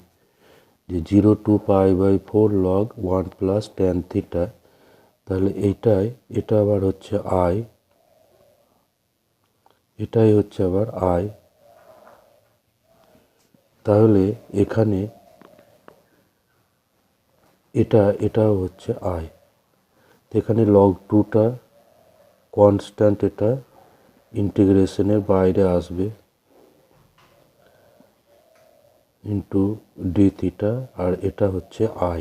যে 0 to pi by 4 log 1 plus tan theta, তাহলে এটা আবার হচ্ছে i, এটাই হচ্ছে আবার i, তাহলে এখানে এটাও হচ্ছে i। এখানে log 2টা কনস্ট্যান্ট, এটা ইন্টিগ্রেশনের বাইরে আসবে ইন্টু ডি থিটা, আর এটা হচ্ছে i।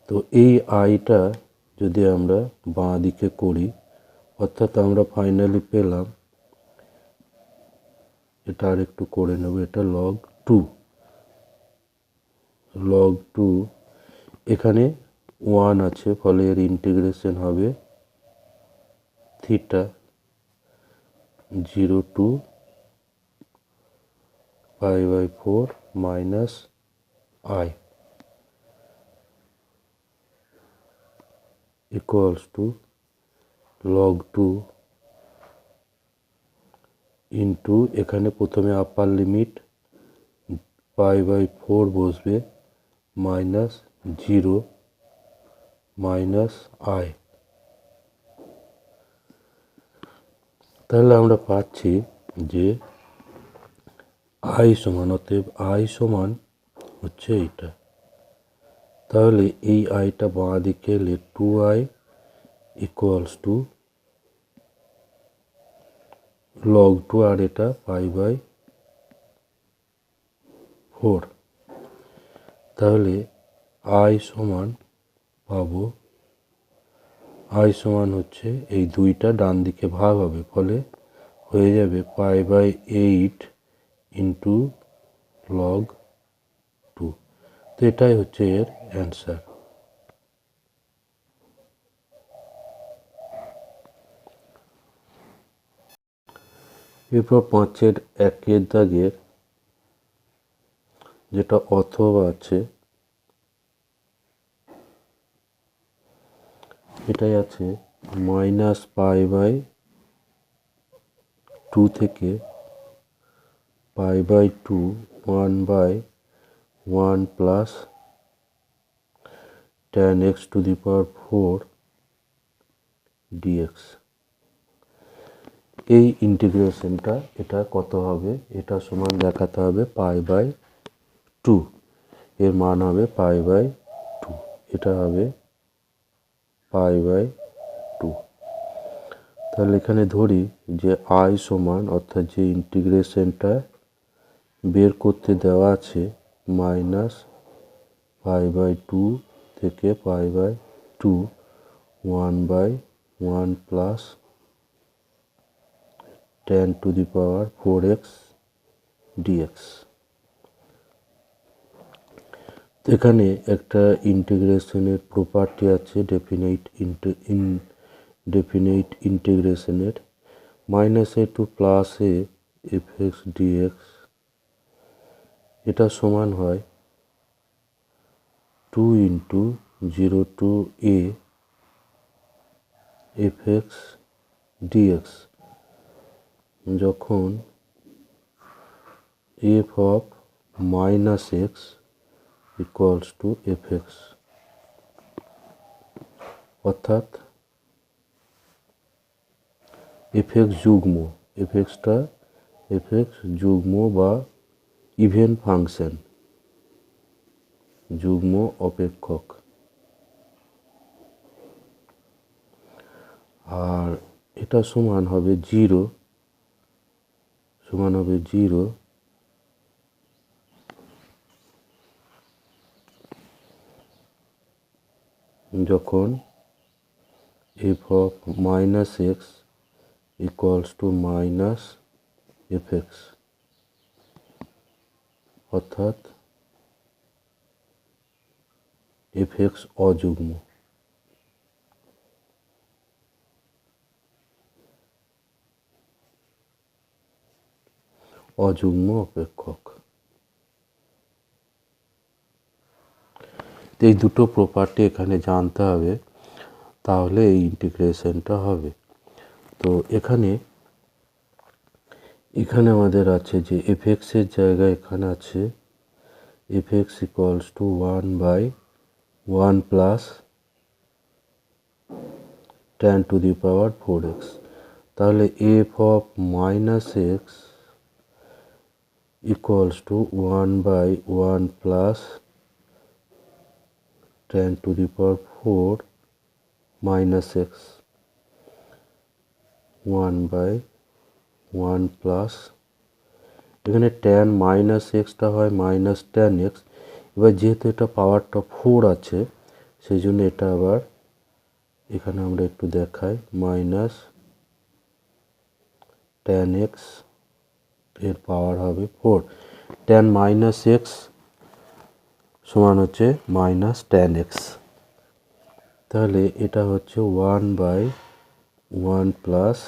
তো এই iটা যদি আমরা বাঁ দিকে করি, অর্থাৎ আমরা ফাইনালি পেলাম, এটা আর একটু করে নেব, এটা log 2 এখানে 1 আছে, ফলে এর ইন্টিগ্রেশন হবে theta 0 to pi by 4 minus i equals to log 2 into এখানে প্রথমে আপার লিমিট pi by 4 বসবে মাইনাস 0 মাইনাস i। তাহলে আমরা পাচ্ছি যে i সমান, অতএব i সমান হচ্ছে এইটা। তাহলে এই iটা বাঁ দিকে এলে 2i equals to log 2, আর এটা pi by 4। তাহলে i সমান পাবো, i সমান হচ্ছে এই দুইটা ডান দিকে ভাগ হবে, ফলে হয়ে যাবে pi by 8 into log 2। তো এটাই হচ্ছে এর অ্যান্সার। এরপর 5-এর 1-এর দাগের যেটা অথবা আছে, এটাই আছে মাইনাস পাই বাই 2 থেকে pi by 2 1/1 plus tan x to the power 4 dx। এই ইন্টিগ্রেশনটা এটা কত হবে, এটা সমান দেখাতে হবে পাই বাই 2, এর মান হবে পাই বাই 2, এটা হবে পাই বাই 2। তাহলে এখানে ধরি যে i সমান, অর্থাৎ যে ইন্টিগ্রেশনটা বের করতে দেওয়া আছে, মাইনাস পাই বাই 2 থেকে pi by 2 1/1 plus tan to the power 4x dx। এখানে একটা ইন্টিগ্রেশনের প্রপার্টি আছে ডেফিনিট ইন্টিগ্রেশনের, -a to +a fx dx, এটা সমান হয় 2 into 0 to a fx dx, যখন f of -x equals to F x, অর্থাৎ এফ এক্স যুগ্ম, এফ এক্স যুগ্ম বা ইভেন ফাংশন, যুগ্ম অপেক্ষক। আর এটা সমান হবে জিরো, যখন F of minus x equals to minus F x, অর্থাৎ এফ এক্স অযুগ্ম। অযুগ্ম অপেক্ষক। এই দুটো প্রপার্টি এখানে জানতে হবে, তাহলে এই ইন্টিগ্রেশনটা হবে। তো এখানে আমাদের আছে যে এফ এক্সের জায়গায় এখানে আছে F x equals two 1/1 plus tan to the power 4x। তাহলে F of minus x equals two 1/1 plus tan to the power 4 minus x, 1/1 plus, এখানে tan মাইনাস এক্সটা হয় মাইনাস tan এক্স। এবার যেহেতু এটা পাওয়ারটা 4 আছে, সেই জন্য এটা আবার এখানে আমরা একটু দেখাই, মাইনাস tan এক্স এর পাওয়ার হবে 4। tan মাইনাস এক্স সমান হচ্ছে মাইনাস tan এক্স। তাহলে এটা হচ্ছে 1/1 plus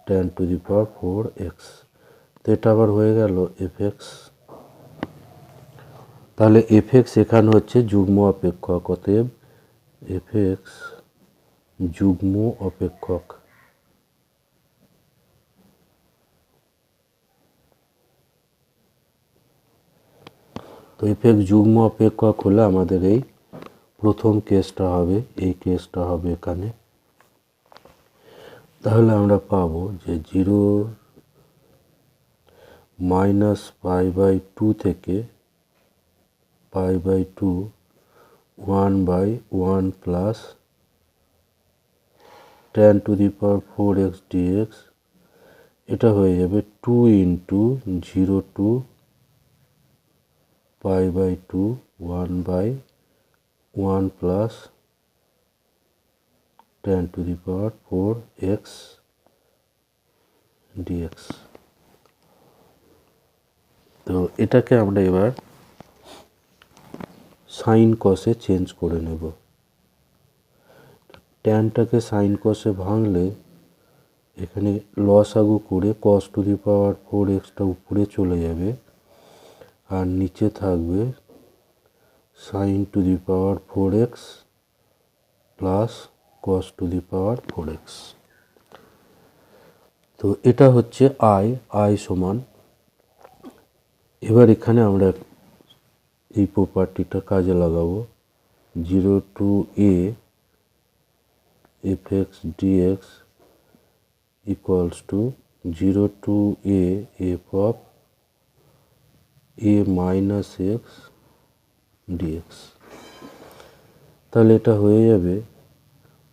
tan to the power 4x। তো এটা আবার হয়ে গেল এফ এক্স। তাহলে এফ এক্স এখানে হচ্ছে যুগ্ম অপেক্ষক, অতএব এফ এক্স যুগ্ম অপেক্ষক। তো এফ এক্স যুগ্ম অপেক্ষক হলে আমাদের এই প্রথম কেসটা হবে, এই কেসটা হবে এখানে। তাহলে আমরা পাবো যে 0 মাইনাস π/2 থেকে π/2 1/1 plus tan to the power 4x dx, এটা হয়ে যাবে 2 into 0 to π/2 1/1 plus tan to the power 4x dx। তো এটাকে আমরা এবার সাইন কসে চেঞ্জ করে নেব। ট্যানটাকে সাইন কসে ভাঙলে এখানে লসাগু করে cos টু দি পাওয়ার 4xটা উপরে চলে যাবে, আর নিচে থাকবে sine to the power 4x plus cos to the power 4x। তো এটা হচ্ছে আই সমান। এবার এখানে আমরা এই প্রপার্টিটা কাজে লাগাবো, 0 two a fx dx equals to 0 to a f of a minus x dx। তাহলে এটা হয়ে যাবে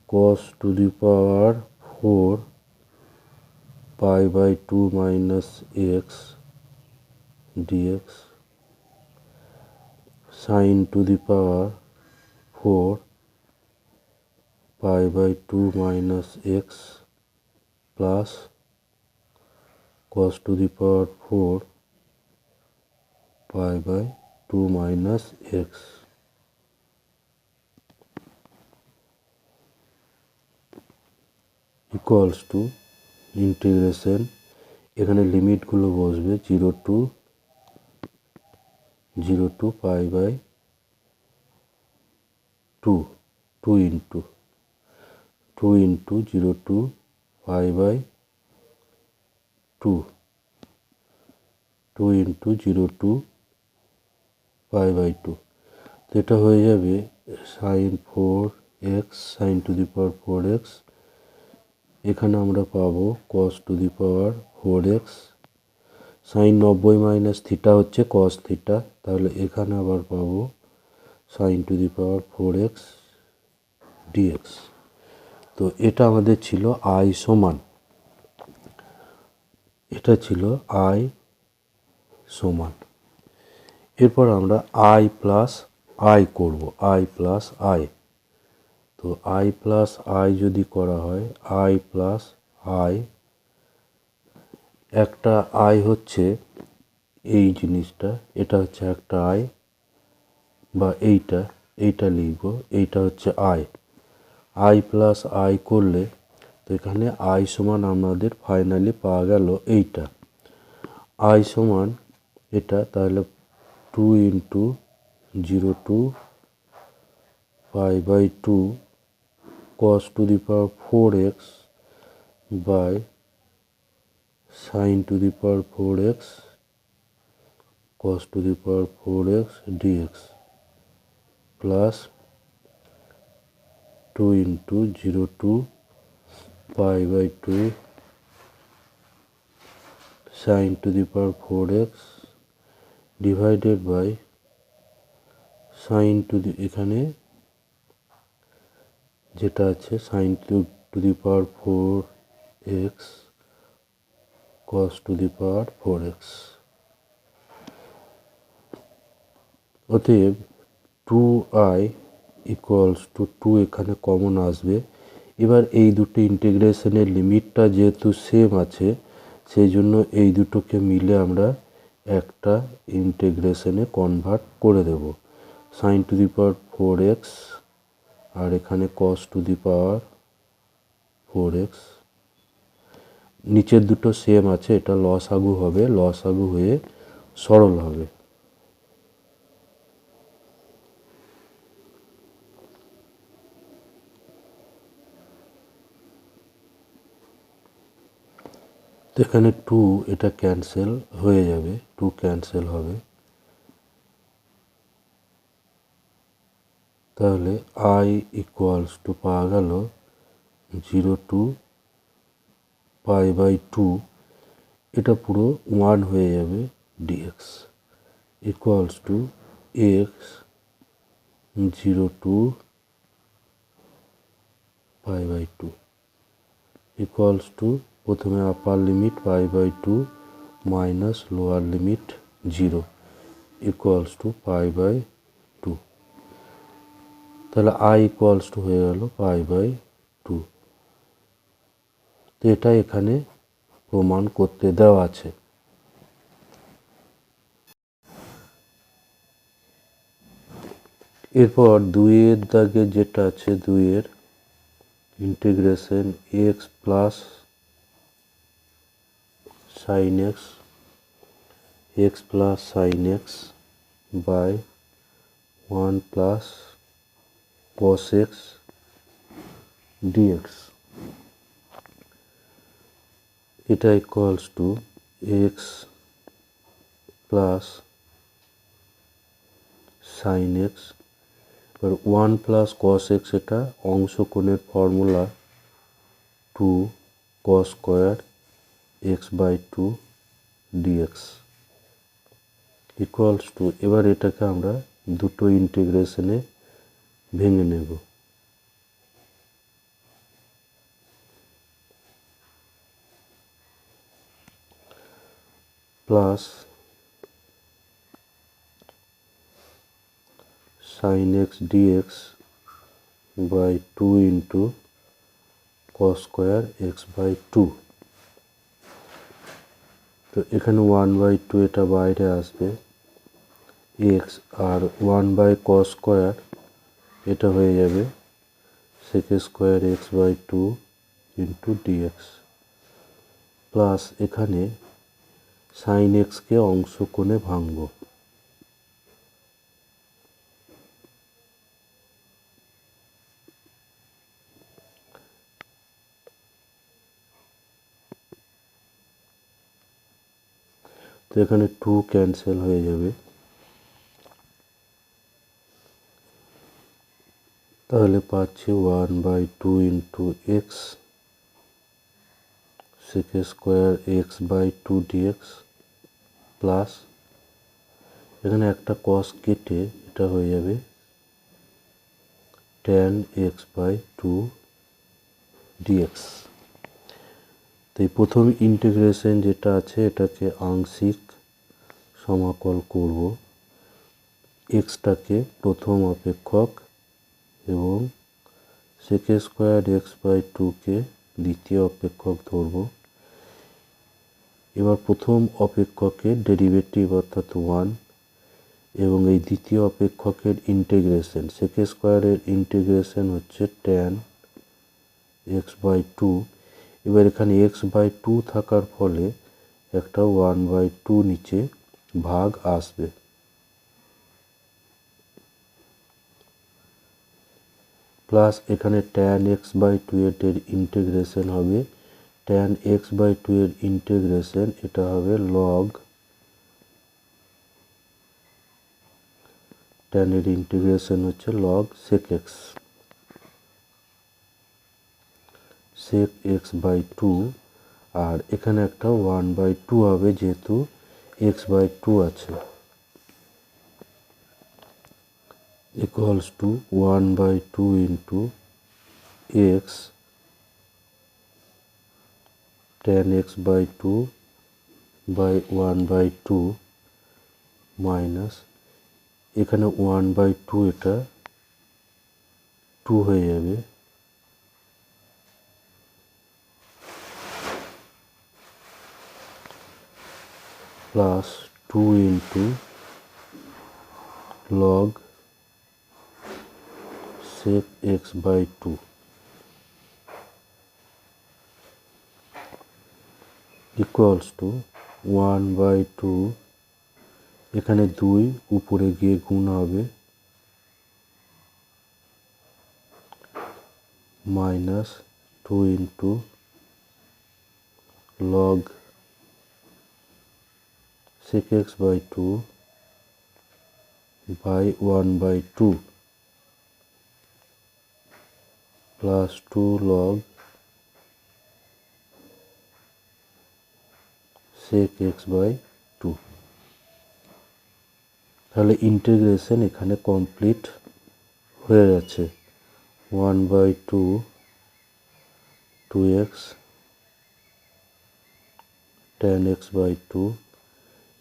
cos to the power 4 π/2 minus x dx sin to the power 4 π/2 minus x plus cos to the power 4 π/2 minus x। equals to integration, এখানে লিমিটগুলো বসবে 0 to π/2 2 into 0 to π/2 2 into 0 to π/2। তো এটা হয়ে যাবে sin 4x sin to the power 4x। এখানে আমরা পাবো cos to the power 4x। sin 90 minus theta হচ্ছে cos থিটা, তাহলে এখানে আবার পাবো sin to the power 4x dx। তো এটা আমাদের ছিল i সমান, এটা ছিল i সমান। এরপর আমরা i প্লাস i করব, i প্লাস i। তো i প্লাস i যদি করা হয়, i প্লাস i, একটা i হচ্ছে এই জিনিসটা, এটা হচ্ছে একটা i, বা এইটা লিখব, এইটা হচ্ছে i। i প্লাস i করলে তো এখানে i সমান আমাদের ফাইনালি পাওয়া গেল এইটা, i সমান এটা, তাহলে 2 into 0 to π/2 cos to the power 4x by sin to the power 4x cos to the power 4x dx plus 2 into 0 to π/2 sin to the power 4x divided by sin to the, এখানে যেটা আছে sin to the power 4x cos to the power 4x। অতএব 2i ইকুয়ালস টু 2 এখানে কমন আসবে। এবার এই দুটো ইন্টিগ্রেশনের লিমিটটা যেহেতু সেম আছে, সেই জন্য এই দুটোকে মিলে আমরা একটা ইন্টিগ্রেশনে কনভার্ট করে দেব। sin to the power 4x আর এখানে cos to the power 4x, নিচের দুটো সেম আছে, এটা লসাগু হবে, লসাগু হয়ে সরল হবে। তো এখানে 2 এটা ক্যান্সেল হয়ে যাবে, 2 ক্যান্সেল হবে, তাহলে i ইকুয়ালস টু পাওয়া গেল 0 টু π/2, এটা পুরো 1 হয়ে যাবে dx equals to x 0 to π/2 equals to প্রথমে upper limit π/2 minus lower limit 0 equals to π/2। তাহলে i ইকুয়ালস টু হয়ে গেল π/2। তো এটা এখানে প্রমাণ করতে দেওয়া আছে। এরপর 2-এর দাগে যেটা আছে, 2-এর integration x plus sin x plus sin x by 1 plus cos x dx, এটা equals to x plus sin x, এবার 1 প্লাস cos x, এটা অংশকোণের formula 2 cos square x/2 dx equals to, এবার এটাকে আমরা দুটো ইন্টিগ্রেশনে ভেঙে নেব। Plus sin x dx by 2 into cos square x/2। তো এখানে 1/2 এটা বাইরে আসবে x, আর 1/cos স্কোয়ার এটা হয়ে যাবে sec square x/2 into dx, plus এখানে sin x কে অংশকোণে ভাঙব। তো এখানে 2 ক্যান্সেল হয়ে যাবে, তাহলে পাচ্ছি 1/2 into X sec square X by 2 DX plus এখানে একটা কস কেটে এটা হয়ে যাবে tan x বাই 2 ডিএক্স। তো এই প্রথম ইন্টিগ্রেশন যেটা আছে এটাকে আংশিক সমাকল করব, এক্সটাকে প্রথম অপেক্ষক এবং sec স্কোয়ার এক্স বাই 2কে দ্বিতীয় অপেক্ষক ধরব। এবার প্রথম অপেক্ষকের ডেরিভেটিভ অর্থাৎ 1 এবং এই দ্বিতীয় অপেক্ষকের ইন্টিগ্রেশন sec স্কোয়ারের ইন্টিগ্রেশন হচ্ছে tan x বাই 2। এবার এখানে x বাই 2 থাকার ফলে একটা 1/2 নিচে ভাগ আসবে, প্লাস এখানে tan x বাই 2 এর ইন্টিগ্রেশন হবে tan x বাই 2 এর ইন্টিগ্রেশন এটা হবে log tan এর ইন্টিগ্রেশন হচ্ছে log sec x বাই 2 আর এখানে একটা 1/2 হবে যেহেতু x বাই 2 আছে equals to 1/2 into x tan x by 2 by 1/2 minus এখানে 1/2 এটা 2 হয়ে যাবে plus 2 into log sec x by 2 equals to 1/2 এখানে 2 উপরে গিয়ে গুণ হবে minus 2 into log sec x by 2 by 1/2 plus 2 log sec x by 2। তাহলে ইন্টিগ্রেশন এখানে কমপ্লিট হয়ে গেছে 1/2 2x tan x by 2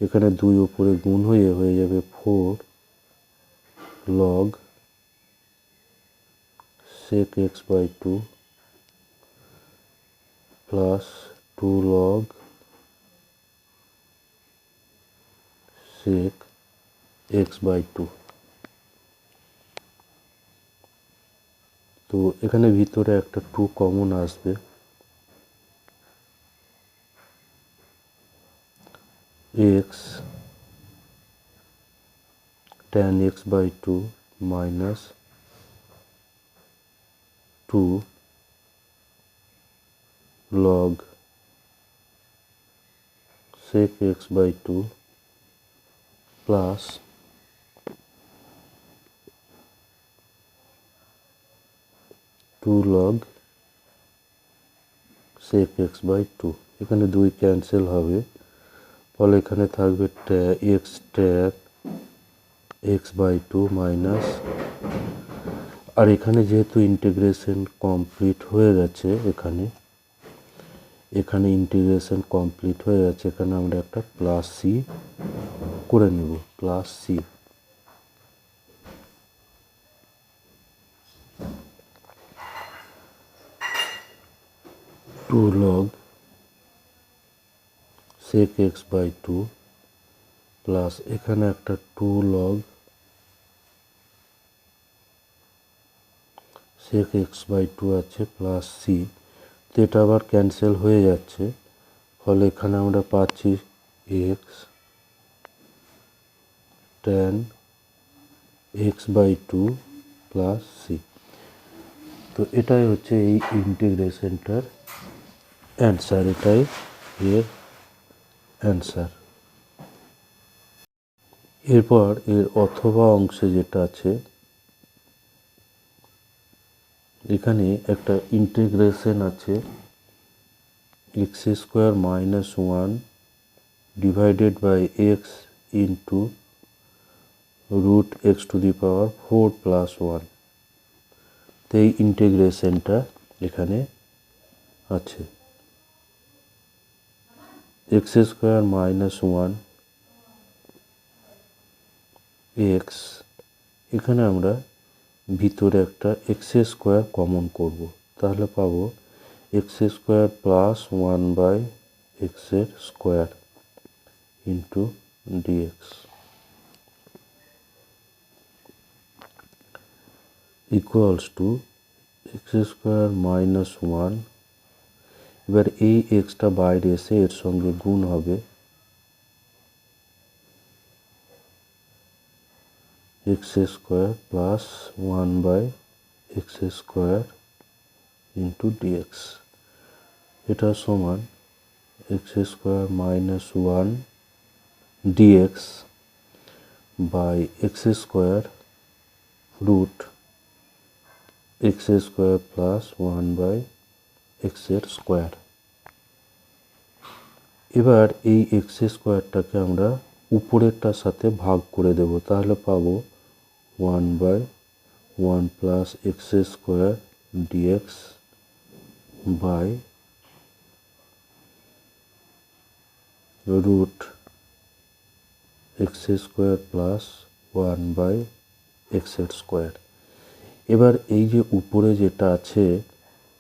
এখানে 2 উপরে গুণ হয়ে যাবে 4 log sec x by 2 plus 2 log sec x by 2। তো এখানে ভিতরে একটা 2 কমন আসবে, x tan x by 2 minus 2 log sec x by 2 plus 2 log sec x by 2। এখানে 2 ক্যান্সেল হবে, ফলে এখানে থাকবে x tan x by 2 minus, আর এখানে যেহেতু ইন্টিগ্রেশন কমপ্লিট হয়ে গেছে এখানে ইন্টিগ্রেশন কমপ্লিট হয়ে গেছে, এখানে আমরা একটা প্লাস সি করে নেব, plus C. Two log sec x by 2 plus এখানে একটা 2 log sec x by 2 আছে প্লাস সি। তো এটা আবার ক্যান্সেল হয়ে যাচ্ছে, ফলে এখানে আমরা পাচ্ছি x tan x by 2 plus C. তো এটাই হচ্ছে এই ইন্টিগ্রেশনটার অ্যান্সার, এটাই এর অ্যান্সার। এরপর এর অথবা অংশে যেটা আছে এখানে একটা ইন্টিগ্রেশন আছে X square minus one divided by X into root X to the power 4 plus one. তো এই ইন্টিগ্রেশনটা এখানে আছে X square minus one X, এখানে আমরা ভিতরে একটা এক্স স্কোয়ার কমন করব, তাহলে পাবো X square plus one by এক্সের square into DX equals to X square minus one. এবার এই এক্সটা বাইরে এসে এর সঙ্গে গুণ হবে X square plus one by X square into DX, এটা সমান X square minus one DX by X square root X square plus one by এক্সের স্কোয়ার। এবার এই এক্স স্কোয়ারটাকে আমরা উপরেরটার সাথে ভাগ করে দেব, তাহলে পাবো one by one plus X square DX by root X square plus one by এক্সের স্কোয়ার। এবার এই যে উপরে যেটা আছে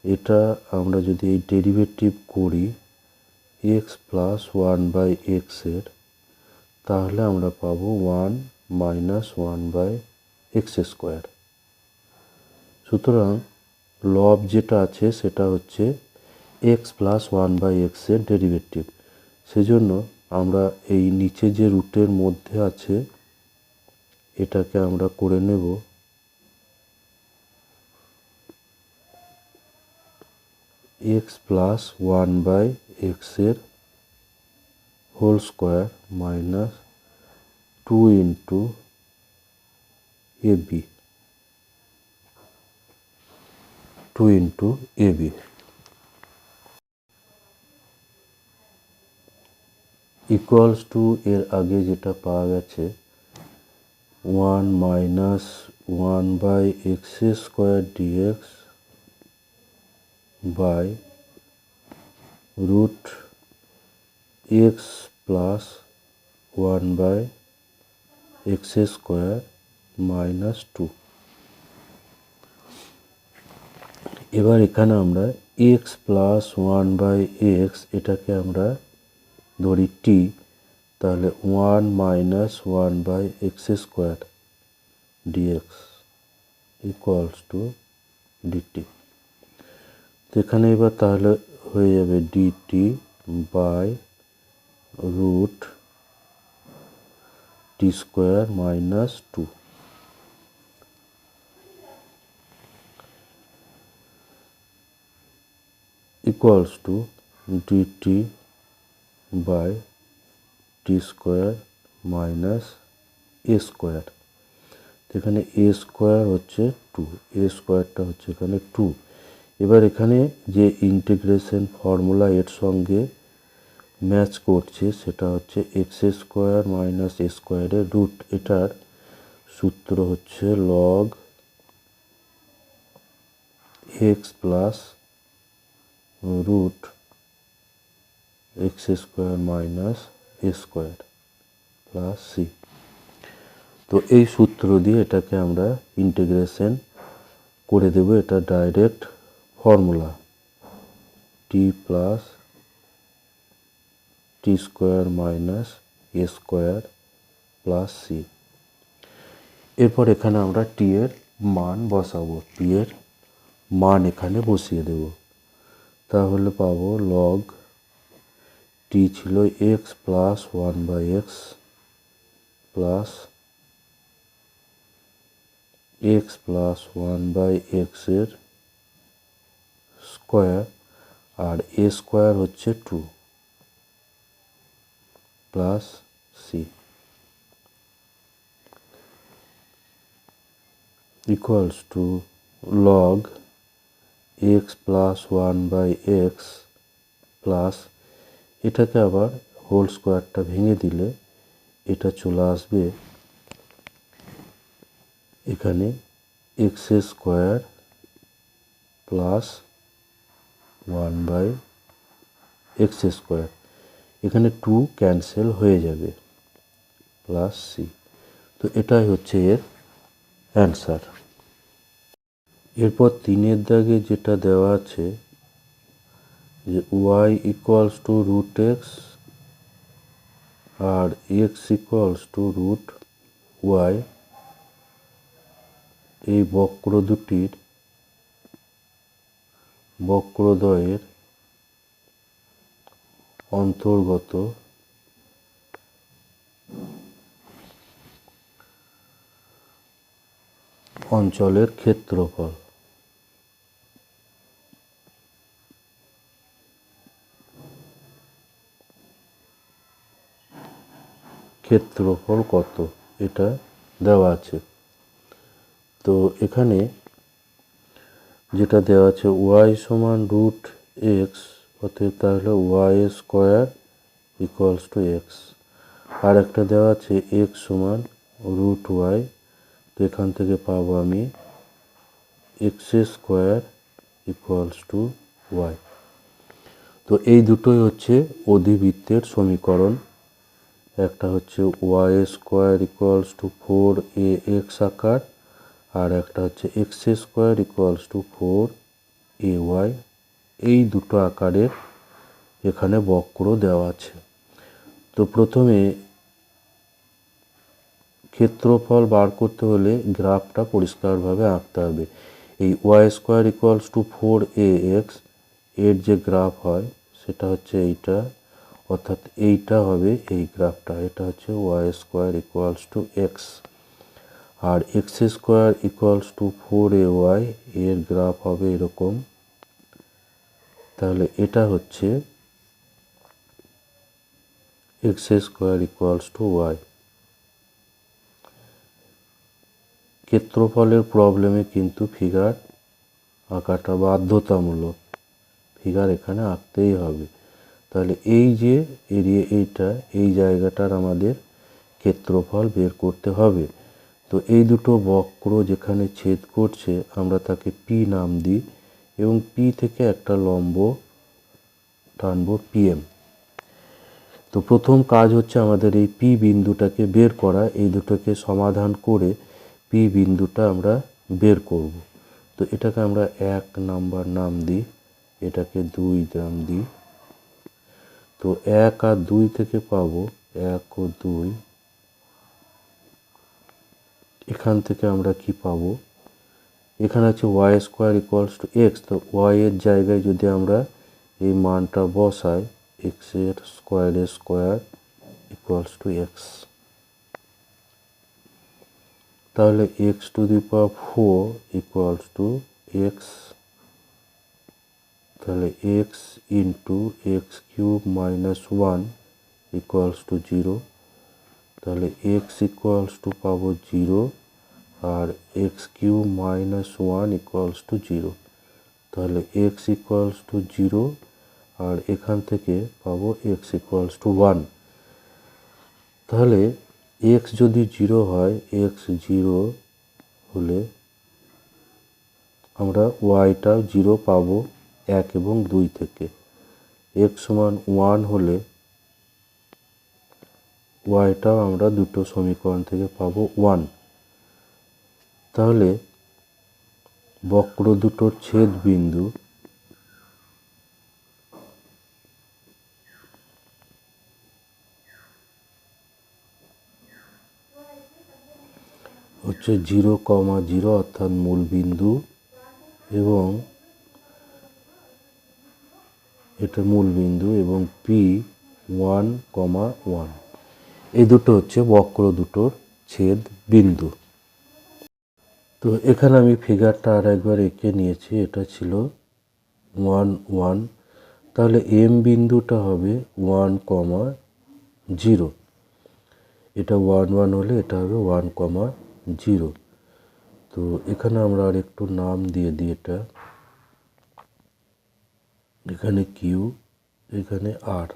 এটা আমরা যদি এই ডেরিভেটিভ করি এক্স প্লাস ওয়ান বাই এক্সের, তাহলে আমরা পাবো one minus one by X square. সুতরাং লব যেটা আছে সেটা হচ্ছে এক্স প্লাস ওয়ান বাই এক্সের ডেরিভেটিভ, সেজন্য আমরা এই নিচে যে রুটের মধ্যে আছে এটাকে আমরা করে নেব এক্স প্লাস ওয়ান বাই এক্সের whole square minus two into AB equals to এর আগে যেটা পাওয়া গেছে one minus one by X square DX by root X plus one by X square minus two. এবার এখানে আমরা X plus one by X এটাকে আমরা ধরি টি, তাহলে one minus one by X square DX equals to DT. তো এখানে এবার তাহলে হয়ে যাবে DT by root T square minus two equals to DT by T square minus A square. এখানে এ স্কোয়ার হচ্ছে টু, এ স্কোয়ারটা হচ্ছে এখানে টু। এবার এখানে যে ইন্টিগ্রেশন ফর্মুলা এর সঙ্গে ম্যাচ করছে সেটা হচ্ছে এক্স স্কোয়ার মাইনাস এ স্কোয়ারের রুট, এটার সূত্র হচ্ছে log X plus root X square minus A square plus C. তো এই সূত্র দিয়ে এটাকে আমরা ইন্টিগ্রেশন করে দেব, এটা direct formula T plus T square minus A square plus C. এরপর এখানে আমরা টি এর মান বসাবো, টি এর মান এখানে বসিয়ে দেব, তাহলে পাবো লগ টি ছিল X plus one by X plus X plus one by এক্সের স্কোয়ার, আর এ স্কোয়ার হচ্ছে two plus C equals to log X plus 1/x plus এটাকে আবার হোল স্কোয়ারটা ভেঙে দিলে এটা চলে আসবে এখানে x square plus 1/x square, এখানে 2 ক্যান্সেল হয়ে যাবে প্লাস সি। তো এটাই হচ্ছে এর অ্যান্সার। এরপর 3 দাগে যেটা দেওয়া আছে যে y equals to root X আর X equals to root Y, এই বক্র দুটির বক্রদ্বয়ের অন্তর্গত অঞ্চলের ক্ষেত্রফল। ক্ষেত্রফল কত এটা দেওয়া আছে। তো এখানে যেটা দেওয়া আছে ওয়াই সমান রুট এক্স, অতএব তাহলে Y square equals to X. আর একটা দেওয়া আছে এক্স সমান রুট ওয়াই, তো এখান থেকে পাবো আমি X square equals to Y. তো এই দুটোই হচ্ছে অধিবৃত্তের সমীকরণ। একটা হচ্ছে Y square equals to 4ax আকার, আর একটা হচ্ছে X square equals to 4ay। এই দুটো আকারের এখানে বক্র দেওয়া আছে। তো প্রথমে ক্ষেত্রফল বার করতে হলে গ্রাফটা পরিষ্কারভাবে আঁকতে হবে। এই Y square equals to 4ax এর যে গ্রাফ হয় সেটা হচ্ছে এইটা, অর্থাৎ এইটা হবে এই গ্রাফটা। এটা হচ্ছে Y square equals to X, আর X square equals to 4ay এর গ্রাফ হবে এরকম। তাহলে এটা হচ্ছে X square equals to Y. ক্ষেত্রফলের প্রবলেমে কিন্তু ফিগার আঁকাটা বাধ্যতামূলক, ফিগার এখানে আঁকতেই হবে। তাহলে এই যে এরিয়া, এই জায়গাটার আমাদের ক্ষেত্রফল বের করতে হবে। তো এই দুটো বক্র যেখানে ছেদ করছে আমরা তাকে পি নাম দিই, এবং পি থেকে একটা লম্ব টানবো পিএম। তো প্রথম কাজ হচ্ছে আমাদের এই পি বিন্দুটাকে বের করা। এই দুটোকে সমাধান করে পি বিন্দুটা আমরা বের করব। তো এটাকে আমরা 1 নাম্বার নাম দিই, এটাকে 2 নাম দিই। তো 1 আর 2 থেকে পাবো 1 ও 2। এখান থেকে আমরা কি পাবো, এখানে আছে Y square equals to X. তো ওয়াই এর জায়গায় যদি আমরা এই মানটা বসাই, এক্স এর স্কোয়ার ইকুয়ালস টু এক্স, তাহলে X to the power 4 equals to X. তাহলে X into X cube minus 1 equals to 0। তাহলে এক্স ইকুয়ালস টু পাবো 0, আর X cube minus 1 equals to 0। তাহলে এক্স ইকুয়ালস টু 0, আর এখান থেকে পাবো এক্স ইকুয়ালস টু 1। তাহলে এক্স যদি 0 হয়, এক্স 0 হলে আমরা ওয়াইটাও 0 পাবো 1 এবং 2 থেকে। এক্স সমান 1 হলে ওয়াইটাও আমরা দুটো সমীকরণ থেকে পাবো 1। তাহলে বক্র দুটোর ছেদ বিন্দু হচ্ছে 0,0 অর্থাৎ মূল বিন্দু, এবং এটা মূল বিন্দু, এবং পি 1,1। এই দুটো হচ্ছে বক্র দুটোর ছেদ বিন্দু। তো এখানে আমি ফিগারটা আর একবার এঁকে নিয়েছি। এটা ছিল 1, 1। তাহলে এম বিন্দুটা হবে 1,0। এটা 1, 1 হলে এটা হবে 1,0। তো এখানে আমরা আর একটু নাম দিয়ে দিই, এটা এখানে কিউ, এখানে আর।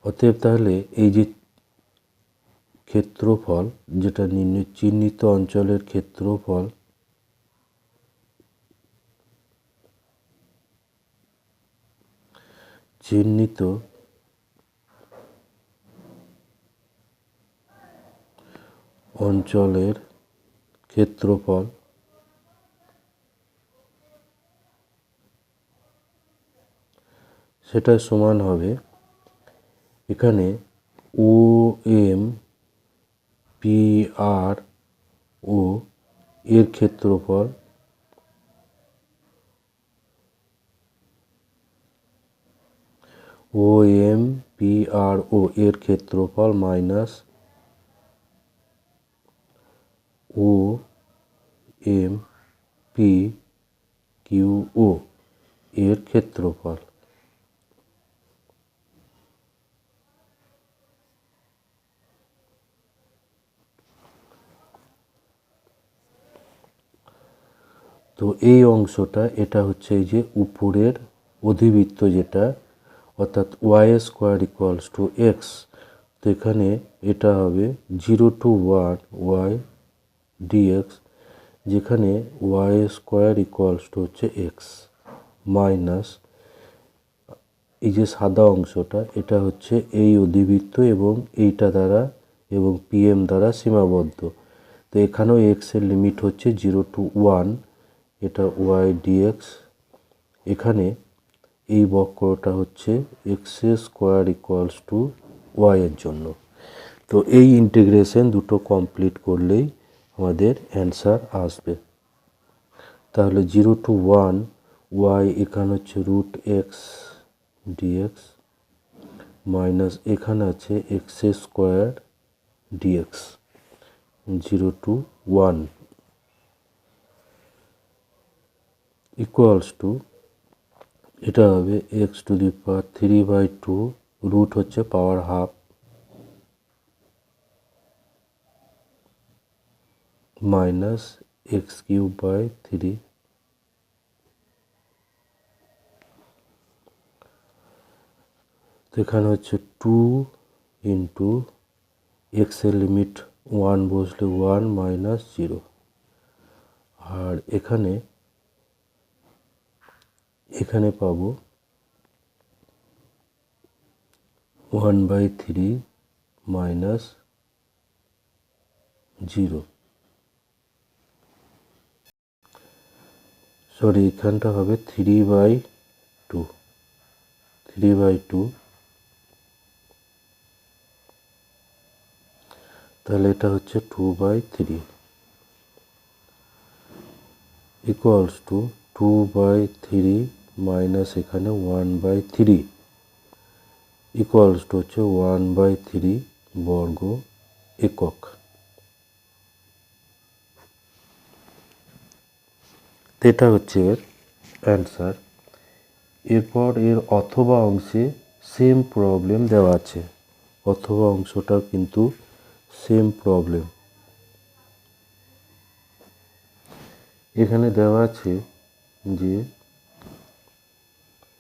অতএব তাহলে এই যে ক্ষেত্রফল, যেটা চিহ্নিত অঞ্চলের ক্ষেত্রফল, চিহ্নিত অঞ্চলের ক্ষেত্রফল সেটা সমান হবে এখানে ও এম পি আর ও এর ক্ষেত্রফল ও এম পি আর ও এর ক্ষেত্রফল মাইনাস ও এম পি কিউ ও এর ক্ষেত্রফল। তো এই অংশটা, এটা হচ্ছে এই যে উপরের অধিবৃত্ত যেটা, অর্থাৎ Y square equals to X. তো এখানে এটা হবে 0 to 1 ওয়াই ডিএক্স, যেখানে ওয়াই স্কোয়ার ইকুয়ালস টু হচ্ছে এক্স, মাইনাস এই যে সাদা অংশটা, এটা হচ্ছে এই অধিবৃত্ত এবং এইটা দ্বারা এবং পিএম দ্বারা সীমাবদ্ধ। তো এখানেও এক্স এর লিমিট হচ্ছে 0 to 1, এটা ওয়াই ডিএক্স। এখানে এই বক্রটা হচ্ছে X square equals to Y এর জন্য। তো এই ইন্টিগ্রেশন দুটো কমপ্লিট করলেই আমাদের অ্যান্সার আসবে। তাহলে 0 to 1 ওয়াই, এখানে হচ্ছে রুট এক্স ডিএক্স, মাইনাস এখানে আছে X square DX, 0 to 1 equals to, এটা হবে X to the power 3/2, root হচ্ছে power half, minus X cube by 3। তো এখানে হচ্ছে 2 ইন্টু এক্সের লিমিট 1 বসলে 1 মাইনাস 0, আর এখানে পাবো 1/3 মাইনাস 0, সরি এখানটা হবে 3/2, তাহলে এটা হচ্ছে 2/3 ইকুয়ালস টু 2/3 মাইনাস এখানে 1/3 ইকুয়ালস টু হচ্ছে 1/3 বর্গ একক। এটা হচ্ছে এর অ্যান্সার। এরপর এর অথবা অংশে সেম প্রবলেম দেওয়া আছে, অথবা অংশটাও কিন্তু সেম প্রবলেম। এখানে দেওয়া আছে যে,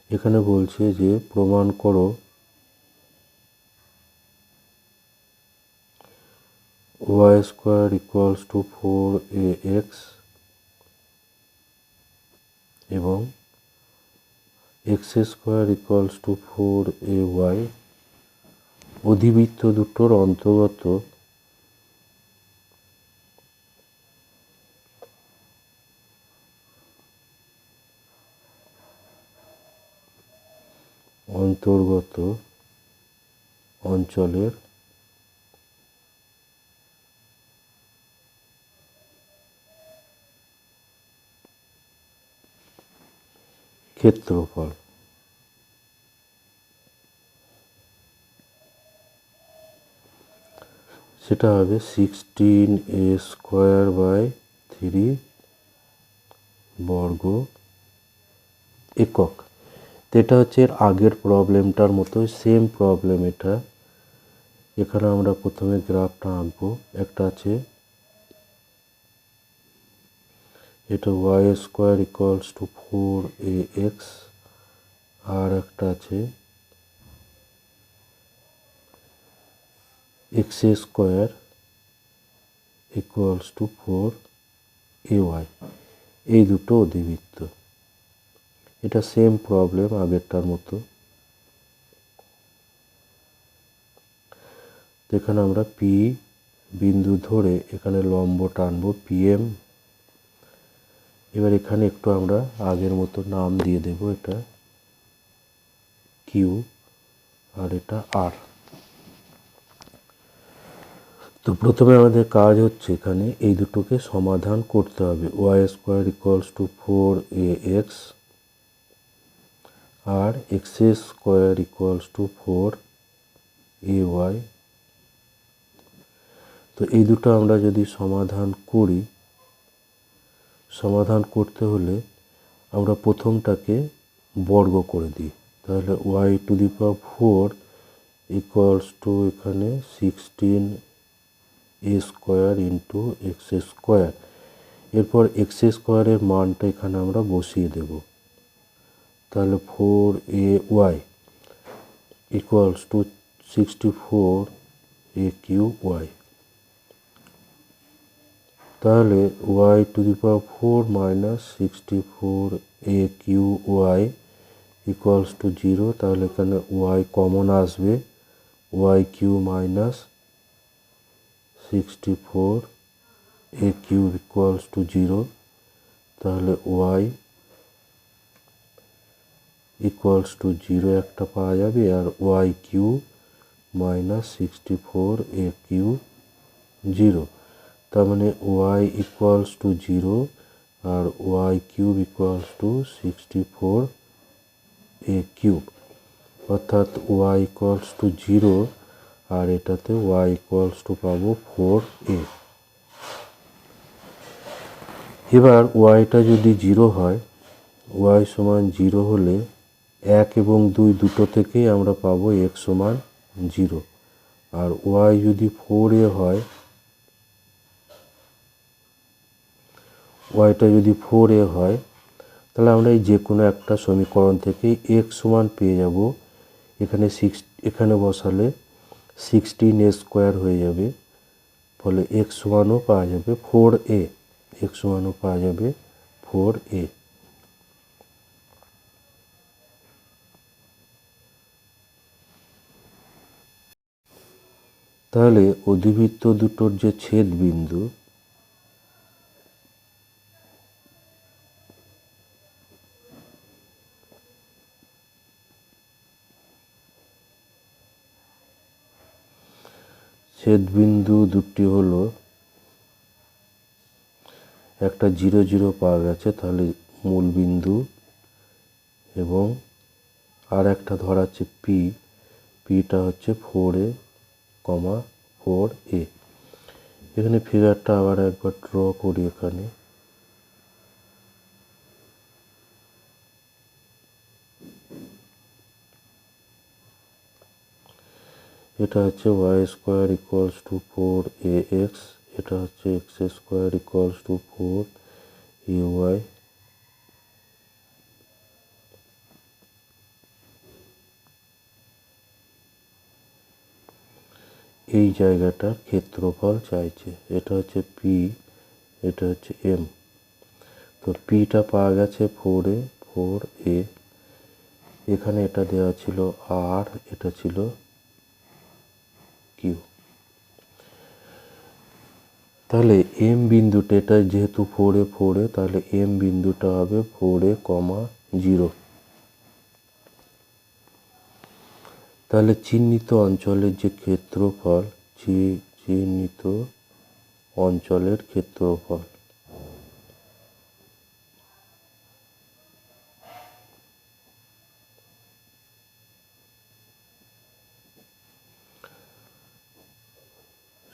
এখানে বলছে যে প্রমাণ করো Y square equals to 4ax এবং x square equals to 4ay অধিবৃত্ত দুটোর অন্তর্গত অঞ্চলের ক্ষেত্রফল। সেটা হবে 16a স্কোয়ার বাই 3 বর্গ একক। তো এটা হচ্ছে এর আগের প্রবলেমটার মতোই সেম প্রবলেম এটা। এখানে আমরা প্রথমে গ্রাফটা আঁকবো। একটা আছে, এটা Y square equals to 4ax, আর একটা আছে X square equals to 4ay, এই দুটো অধিবৃত্ত। এটা সেম প্রবলেম আগেরটার মতো। এখানে আমরা পি বিন্দু ধরে এখানে লম্ব টানবো পিএম। এবার এখানে একটু আমরা আগের মতো নাম দিয়ে দেব, এটা কিউ আর এটা আর। তো প্রথমে আমাদের কাজ হচ্ছে এখানে এই দুটোকে সমাধান করতে হবে। Y square equals to 4ax আর X square equals to 4ay। তো এই দুটো আমরা যদি সমাধান করি, সমাধান করতে হলে আমরা প্রথমটাকে বর্গ করে দিই। তাহলে Y to the power 4 equals to এখানে 16a square into X square. এরপর এক্স স্কোয়ারের মানটা এখানে আমরা বসিয়ে দেব। তাহলে 4ay ইকুয়ালস টু 64a³ তাহলে Y to the power 4 minus 64a³ equals to 0। তাহলে এখানে ওয়াই কমন আসবে, y³ minus 64a³ equals to 0। তাহলে ওয়াই ইকুয়ালস টু 0 একটা পাওয়া যাবে, আর y³ মাইনাস 64a³ 0। তার মানে ওয়াই ইকুয়ালস টু 0 আর y³ ইকুয়ালস টু 64a³, অর্থাৎ y ইকুয়ালস টু 0 আর এটাতে y ইকুয়ালস টু পাবো 4a। এবার ওয়াইটা যদি 0 হয়, ওয়াই সমান 0 হলে 1 এবং 2 দুটো থেকেই আমরা পাবো x সমান 0। আর ওয়াই যদি 4a হয়, ওয়াইটা যদি 4a হয়, তাহলে আমরা এই যে কোনো একটা সমীকরণ থেকে x সমান পেয়ে যাব। এখানে বসালে 16a স্কোয়ার হয়ে যাবে, ফলে x সমানও পাওয়া যাবে 4a, x সমানও পাওয়া যাবে 4a। তাহলে অধিবৃত্ত দুটোর যে ছেদ বিন্দু, ছেদবিন্দু দুটি হলো, একটা 0 0 পাওয়া গেছে তাহলে মূল বিন্দু, এবং আর একটা ধরা আছে পি, পিটা হচ্ছে 4a, 4a। এখানে ফিগারটা আবার একবার ড্র করি। এখানে এটা হচ্ছে Y square equals to 4ax, এটা হচ্ছে X square equals to 4ay। এই জায়গাটার ক্ষেত্রফল চাইছে। এটা হচ্ছে পি, এটা হচ্ছে এম। তো পিটা পাওয়া গেছে 4a। এখানে এটা দেওয়া ছিল আর, এটা ছিল কিউ। তাহলে এম বিন্দুটা, এটা যেহেতু 4a, তাহলে এম বিন্দুটা হবে 4a, 0। তাহলে চিহ্নিত অঞ্চলের যে ক্ষেত্রফল, চিহ্নিত অঞ্চলের ক্ষেত্রফল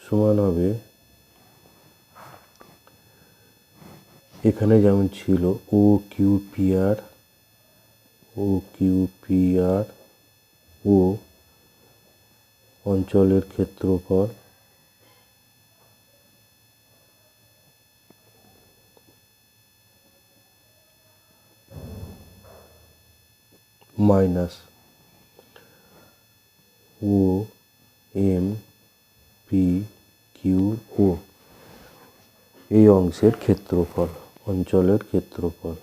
সমান হবে, এখানে যেমন ছিল OQPR, ও অঞ্চলের ক্ষেত্রফল মাইনাস ও এম পি কিউ ও এই অংশের ক্ষেত্রফল, অঞ্চলের ক্ষেত্রফল।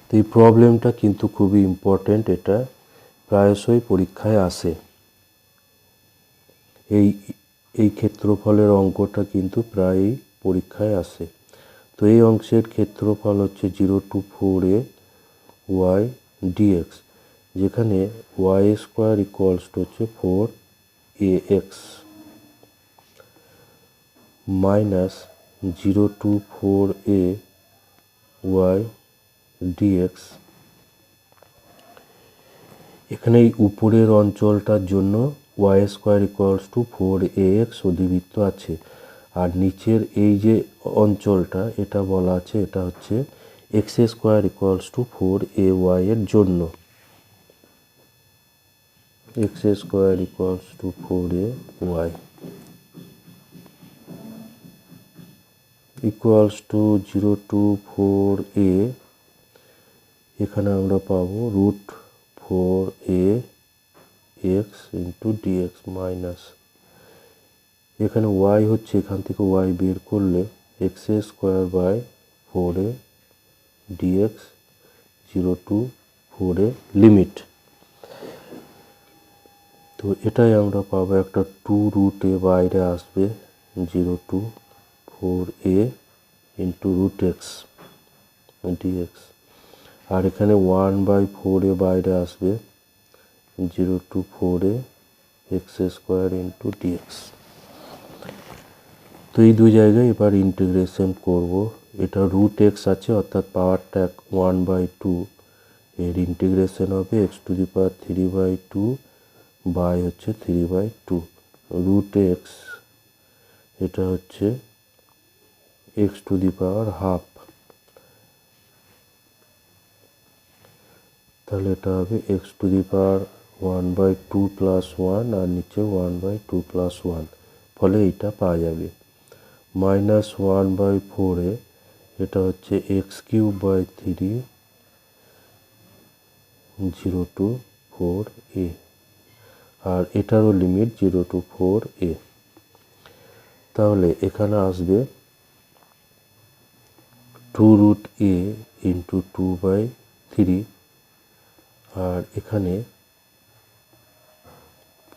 তো এই প্রবলেমটা কিন্তু খুবই ইম্পর্টেন্ট, এটা প্রায়শই পরীক্ষায় আসে। এই ক্ষেত্রফলের অঙ্কটা কিন্তু প্রায়ই পরীক্ষায় আসে। তো এই অংশের ক্ষেত্রফল হচ্ছে 0 to 4a y dx, যেখানে y স্কোয়ার ইকুয়ালস টু হচ্ছে 4ax minus 0 to 4a y dx। এখানে এই উপরের অঞ্চলটার জন্য y square equals to 4ax অধিবৃত্ত আছে, আর নিচের এই যে অঞ্চলটা এটা বলা আছে এটা হচ্ছে x square equals to 4ay এর জন্য। x square equals to 4ay equals to 0 to 4a, এখানে আমরা পাবো root 4ax into DX minus, এখানে y হচ্ছে এখান থেকে y বের করলে X square by 4a DX 0 to 4a limit. তো এটাই আমরা পাবো, একটা 2 রুট এ বাইরে আসবে 0 to 4a into root X DX, আর এখানে 1/4a বাইরে আসবে 0 to 4a X square into DX. তো এই দুই জায়গায় এবার ইন্টিগ্রেশন করব। এটা রুট এক্স আছে অর্থাৎ পাওয়ারটা 1/2, এর ইন্টিগ্রেশন হবে x to the power 3/2 by হচ্ছে 3/2 রুট এক্স, এটা হচ্ছে x to the power half, তাহলে এটা হবে x to the power 1/2 plus 1 আর নিচে 1/2 প্লাস 1, ফলে এইটা পাওয়া যাবে মাইনাস 1/4, এটা হচ্ছে x³/3 0 to 4a, আর এটারও লিমিট 0 to 4a। তাহলে এখানে আসবে 2 root a ইন্টু 2/3, আর এখানে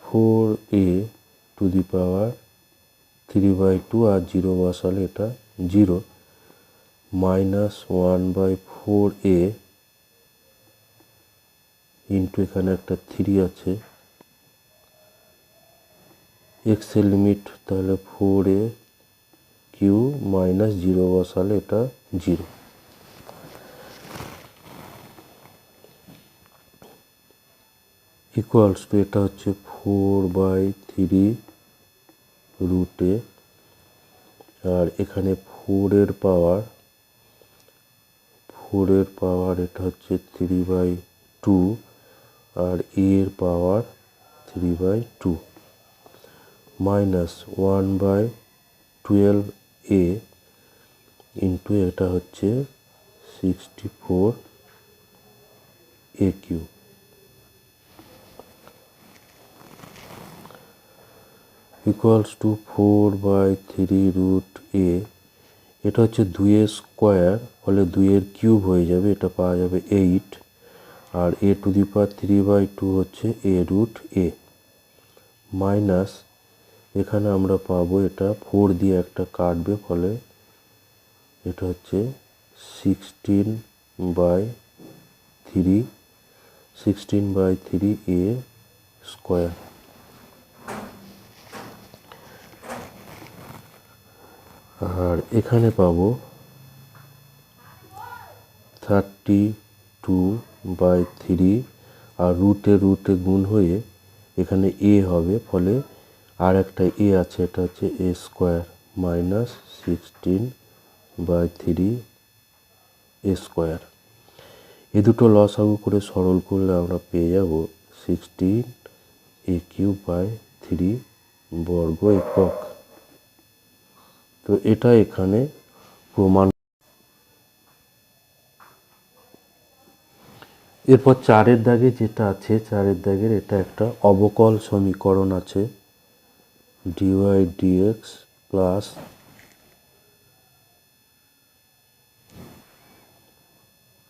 4a টু দি পাওয়ার 3/2 আর 0 বসালে এটা 0 মাইনাস 1/4a ইন্টু এখানে একটা 3 আছে, x এর লিমিট তাহলে 4a³ মাইনাস 0 বসালে এটা 0। ইকুয়ালস টু এটা হচ্ছে 4/3 রুট এ, আর এখানে 4 এর পাওয়ার এটা হচ্ছে 3/2 আর এর পাওয়ার 3/2 মাইনাস 1/12a ইন্টু এটা হচ্ছে 64a³ ইকুয়ালস টু 4/3 রুট এ, এটা হচ্ছে 2 এর স্কোয়ার, ফলে 2 এর কিউব হয়ে যাবে, এটা পাওয়া যাবে 8, আর a টু দি পাওয়ার 3/2 হচ্ছে a রুট এ মাইনাস, এখানে আমরা পাবো এটা 4 দিয়ে একটা কাটবে, ফলে এটা হচ্ছে 16/3 a স্কোয়ার, আর এখানে পাবো 32/3, আর রুটে গুণ হয়ে এখানে a হবে, ফলে আর একটা a আছে, এটা হচ্ছে a square minus 16/3 a square. এ দুটো লসাগু করে সরল করলে আমরা পেয়ে যাব 16a³/3 বর্গ একক। তো এটা এখানে প্রমাণ। এরপর 4-এর দাগে যেটা আছে, 4-এর দাগের এটা একটা অবকল সমীকরণ আছে, DY DX plus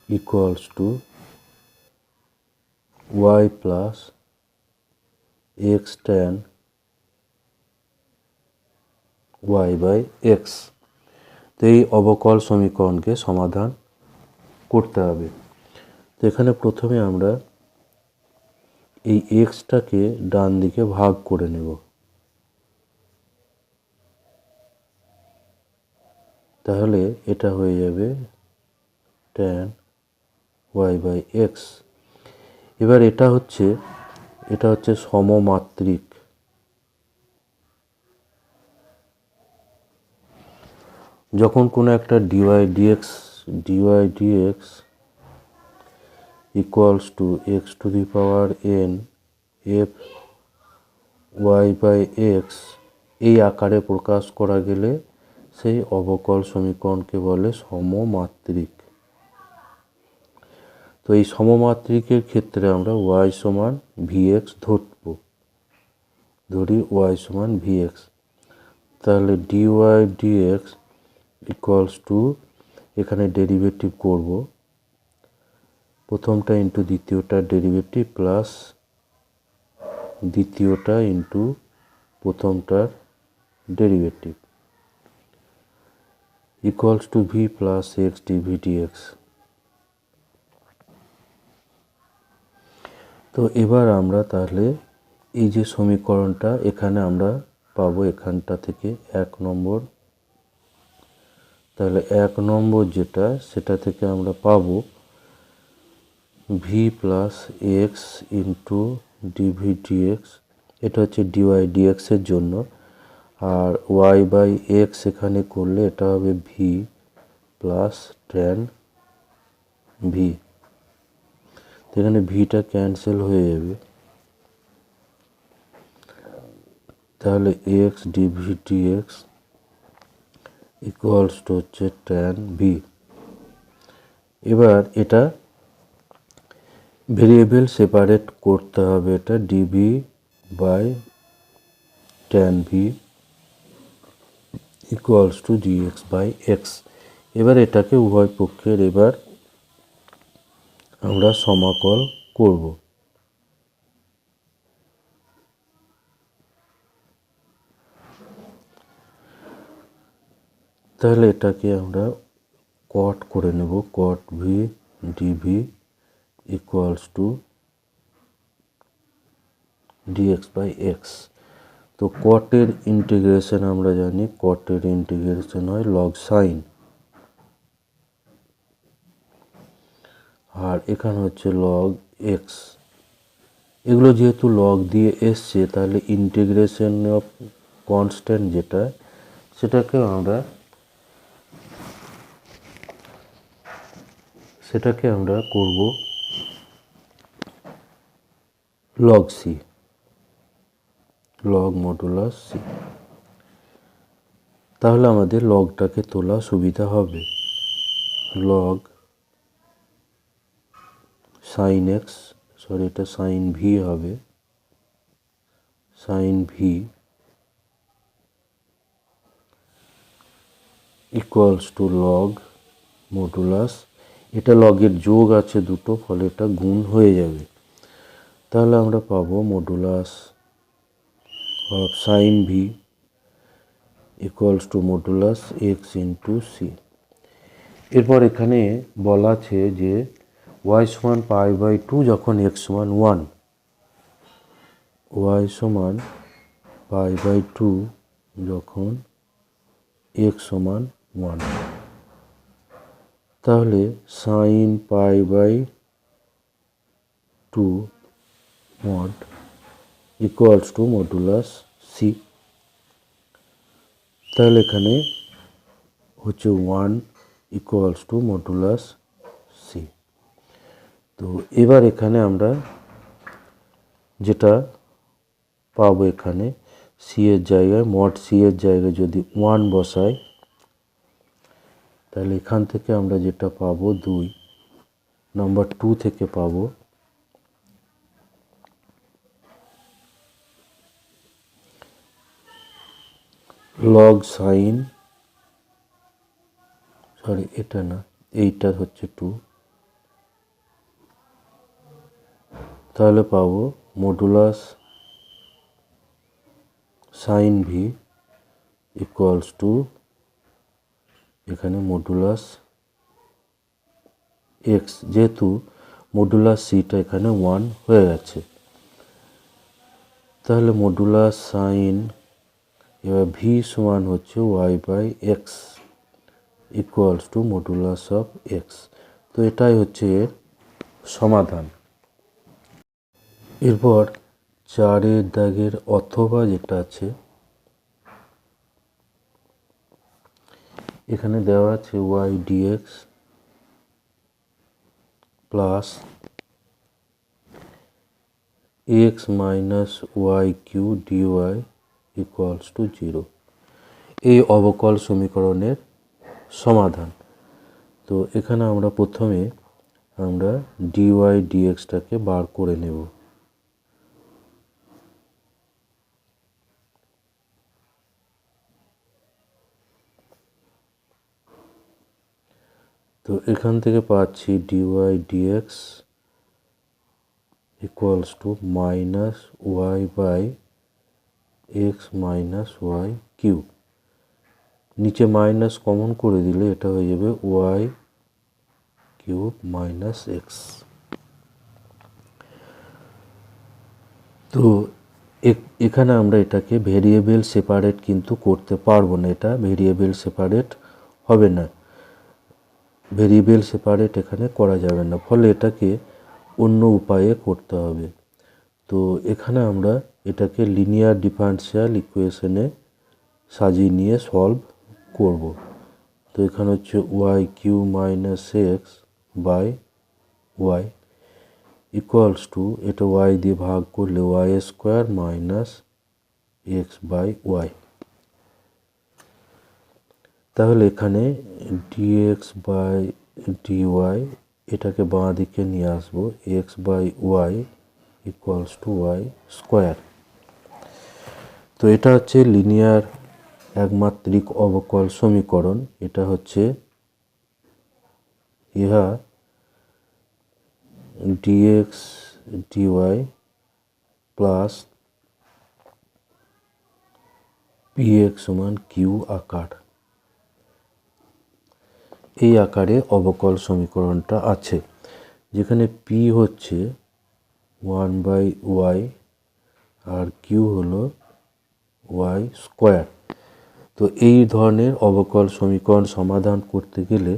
equals to Y plus X tan Y by X. তো এই অবকল সমীকরণকে সমাধান করতে হবে। তো এখানে প্রথমে আমরা এই এক্সটাকে ডান দিকে ভাগ করে নেব। তাহলে এটা হয়ে যাবে ট্যান ওয়াই বাই এক্স। এবার এটা হচ্ছে সমমাত্রিক। যখন কোনো একটা DY DX equals to X to the power N F Y by X এই আকারে প্রকাশ করা গেলে সেই অবকল সমীকরণকে বলে সমমাত্রিক। তো এই সমমাত্রিকের ক্ষেত্রে আমরা ওয়াই সমান ভিএক্স ধরি ওয়াই সমান ভিএক্স। তাহলে ডিওয়াই ডিএক্স ইকুয়ালস টু, এখানে ডেরিভেটিভ করব, প্রথমটা ইন্টু দ্বিতীয়টার ডেরিভেটিভ প্লাস দ্বিতীয়টা ইন্টু প্রথমটার derivative equals to V plus X DV DX. তো এবার আমরা তাহলে এই যে সমীকরণটা এখানে আমরা পাবো এখানটা থেকে 1 নম্বর, তাহলে 1 নম্বর যেটা সেটা থেকে আমরা পাবো V plus X into DV DX, এটা হচ্ছে ডিওয়াই ডিএক্সের জন্য, আর ওয়াই বাই এক্স এখানে করলে এটা হবে ভি প্লাস ট্যান ভি। এখানে ভিটা ক্যান্সেল হয়ে যাবে, তাহলে X DV DX equals to হচ্ছে ট্যান ভি। এবার এটা ভেরিয়েবল সেপারেট করতে হবে, এটা DV by tan V equals to DX by X. এবার এটাকে উভয় পক্ষের এবার আমরা সমাকল করব। তাহলে এটাকে আমরা কট করে নেব, cot V DV equals to DX by X. তো কটের ইন্টিগ্রেশন আমরা জানি, কটের ইন্টিগ্রেশন হয় লগ সাইন, আর এখানে হচ্ছে লগ এক্স। এগুলো যেহেতু লগ দিয়ে এসছে তাহলে ইন্টিগ্রেশন অফ কনস্ট্যান্ট যেটা সেটাকে আমরা করব log C, log modulus C. তাহলে আমাদের লগটাকে তোলা সুবিধা হবে। লগ সাইন এক্স, সরি এটা সাইন ভি হবে, sine V equals to log modulus, এটা লগের যোগ আছে দুটো, ফলে এটা গুণ হয়ে যাবে। তাহলে আমরা পাবো modulus of sine V equals to modulus X into C. এরপর এখানে বলা আছে যে ওয়াই সমান পাই বাই 2 যখন এক্স সমান 1, ওয়াই সমান পাই বাই 2 যখন এক্স সমান 1, তাহলে sine pi by 2 mod equals to modulus C. তাহলে এখানে হচ্ছে 1 ইকুয়ালস টু মডুলাস সি। তো এবার এখানে আমরা যেটা পাবো এখানে সি এর জায়গায় মড সি এর জায়গায় যদি 1 বসাই তাহলে এখান থেকে আমরা যেটা পাবো 2, নাম্বার 2 থেকে পাবো লগ সাইন, সরি এটা না, এইটা হচ্ছে 2, তাহলে পাবো modulus sine V equals to এখানে মডুলাস এক্স, যেহেতু মডুলাস সিটা এখানে 1 হয়ে গেছে, তাহলে মডুলাস সাইন এবার ভি সমান হচ্ছে Y by X equals to modulus of X. তো এটাই হচ্ছে এর সমাধান। এরপর 4 দাগের অথবা যেটা আছে, এখানে দেওয়া আছে Y DX plus X minus Y Q DY equals to 0, এই অবকল সমীকরণের সমাধান। তো এখানে আমরা প্রথমে ডিওয়াই ডিএক্সটাকে বার করে নেব। তো এখান থেকে পাচ্ছি DY DX equals to minus Y by X minus Y Q, নিচে মাইনাস কমন করে দিলে এটা হয়ে যাবে ওয়াই কিউব মাইনাস এক্স। তো এখানে আমরা এটাকে ভেরিয়েবল সেপারেট কিন্তু করতে পারবো না, এটা ভেরিয়েবল সেপারেট হবে না, ভেরিয়েবল সেপারেট এখানে করা যাবে না, ফলে এটাকে অন্য উপায়ে করতে হবে। তো এখানে আমরা এটাকে লিনিয়ার ডিফারেনশিয়াল ইকুয়েশনে সাজিয়ে নিয়ে সলভ করব। তো এখানে হচ্ছে Y Q minus X by Y equals to, এটা ওয়াই দিয়ে ভাগ করলে Y square minus X by Y. তাহলে এখানে ডিএক্স বাই ডিওয়াই এটাকে বাঁ দিকে নিয়ে আসবো, X by Y equals to Y square. তো এটা হচ্ছে লিনিয়ার একমাত্রিক অবকল সমীকরণ। এটা হচ্ছে ইহা ডিএক্স ডিওয়াই প্লাস পিএক্স সমান কিউ আকার, এই আকারে অবকল সমীকরণটা আছে, যেখানে পি হচ্ছে 1 বাই ওয়াই আর কিউ হলো ওয়াই স্কোয়ার। তো এই ধরনের অবকল সমীকরণ সমাধান করতে গেলে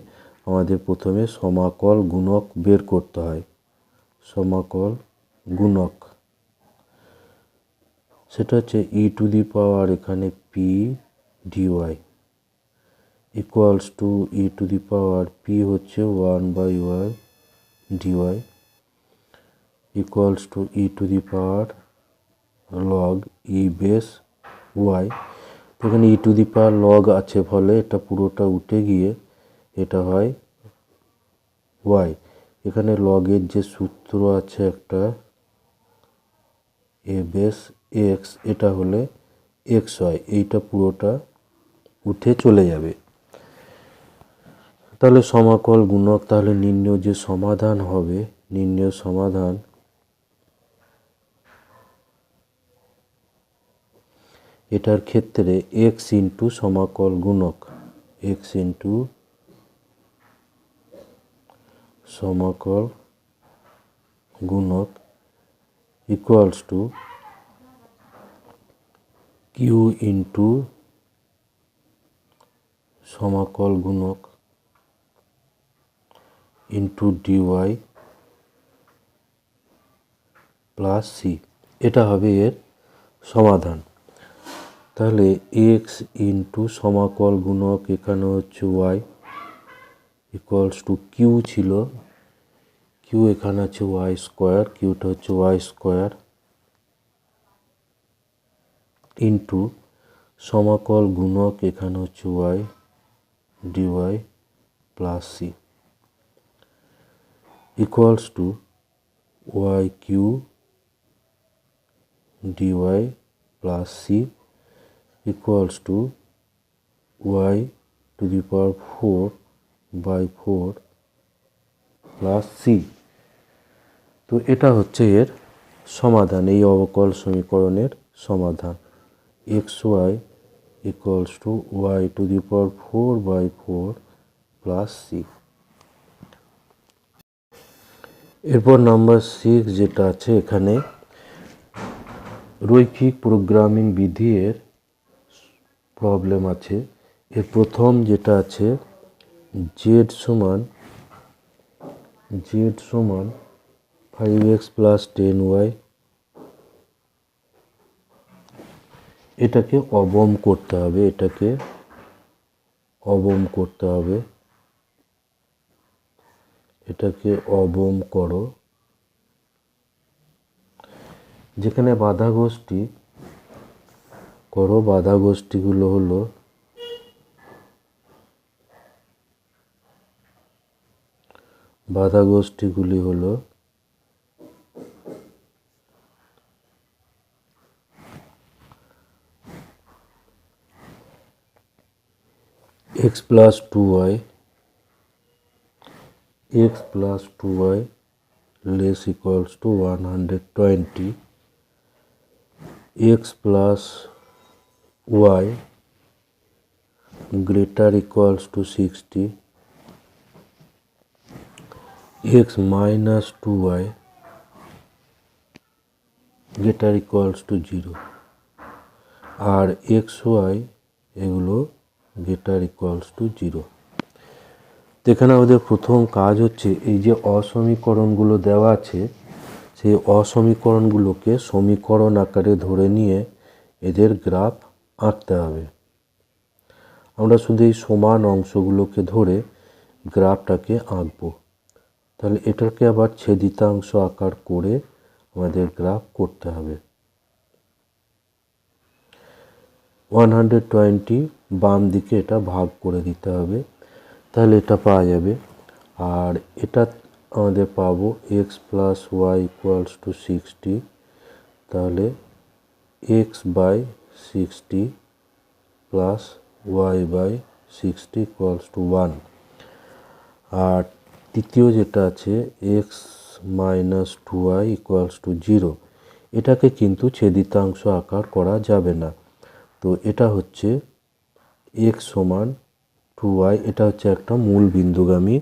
আমাদের প্রথমে সমাকল গুণক বের করতে হয়। সমাকল গুণক সেটা হচ্ছে ই টু দি পাওয়ার এখানে P DY equals to E to the power P হচ্ছে 1 by Y DY equals to E to the power log E base Y. এখানে E to the power log আছে ফলে এটা পুরোটা উঠে গিয়ে এটা হয় ওয়াই। এখানে লগের যে সূত্র আছে একটা এ বেস এক্স, এটা হলে এক্স হয়, এইটা পুরোটা উঠে চলে যাবে। তাহলে সমাকল গুণক, তাহলে নির্ণয় যে সমাধান হবে, নির্ণয় সমাধান এটার ক্ষেত্রে এক্স ইন্টু সমাকল গুণক, এক্স ইন্টু সমাকল গুণক ইকুয়ালস টু কিউ ইন্টু সমাকল গুণক ইন্টু ডিওয়াই প্লাস সি, এটা হবে এর সমাধান। তাহলে এক্স ইন্টু সমাকল গুণক এখানে হচ্ছে ওয়াই ইকুয়ালস টু কিউ ছিল, কিউ এখানে আছে ওয়াই স্কোয়ার, কিউটা হচ্ছে ওয়াই স্কোয়ার ইন্টু সমাকল গুণক এখানে হচ্ছে y d y plus C equals to y Q d y plus C equals to y to the power 4/4 plus C. তো এটা হচ্ছে এর সমাধান, এই অবকল সমীকরণের সমাধান। X y equals to y to the power 4/4 plus C. এরপর নাম্বার 6 যেটা আছে, এখানে রৈখিক প্রোগ্রামিং বিধি এর প্রবলেম আছে। এর প্রথম যেটা আছে জেড সমান 5x প্লাস 10y, এটাকে অবম করতে হবে, এটাকে অবম করো। যেখানে বাধা গোষ্ঠীগুলো হলো x plus 2y less equals to 120, x plus y greater equals to 60, x minus 2y greater equals to 0 R xy এগুলো greater equals to 0। এখানে আমাদের প্রথম কাজ হচ্ছে এই যে অসমীকরণগুলো দেওয়া আছে সেই অসমীকরণগুলোকে সমীকরণ আকারে ধরে নিয়ে এদের গ্রাফ আঁকতে হবে। আমরা শুধু এই সমান অংশগুলোকে ধরে গ্রাফটাকে আঁকবো। তাহলে এটাকে আবার ছেদিতাংশ আকার করে আমাদের গ্রাফ করতে হবে। 120 বাম দিকে এটা ভাগ করে দিতে হবে, তাহলে এটা পাওয়া যাবে। আর এটা আমাদের পাবো x plus y equals to 60, তাহলে x/60 plus y/60 equals to 1। আর তৃতীয় যেটা আছে x minus 2y equals to 0, এটাকে কিন্তু ছেদিতাংশ আকার করা যাবে না। তো এটা হচ্ছে x সমান 2y, এটা হচ্ছে একটা মূল বিন্দুগামী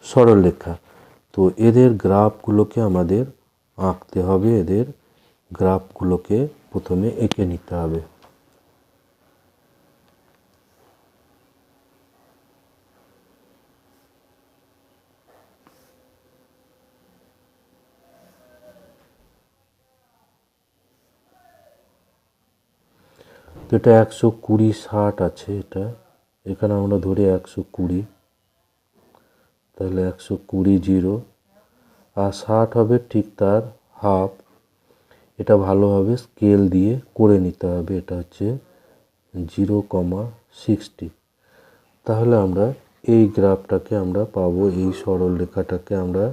সরলরেখা। তো এদের গ্রাফগুলোকে আমাদের আঁকতে হবে, এদের গ্রাফগুলোকে প্রথমে এঁকে নিতে হবে। তো এটা 120 60 আছে, এটা এখানে আমরা ধরি 120, তাহলে 120 0 আর 60 হবে ঠিক তার হাফ। এটা ভালোভাবে স্কেল দিয়ে করে নিতে হবে, এটা হচ্ছে 0,60। তাহলে আমরা এই গ্রাফটাকে আমরা পাবো, এই সরল রেখাটাকে আমরা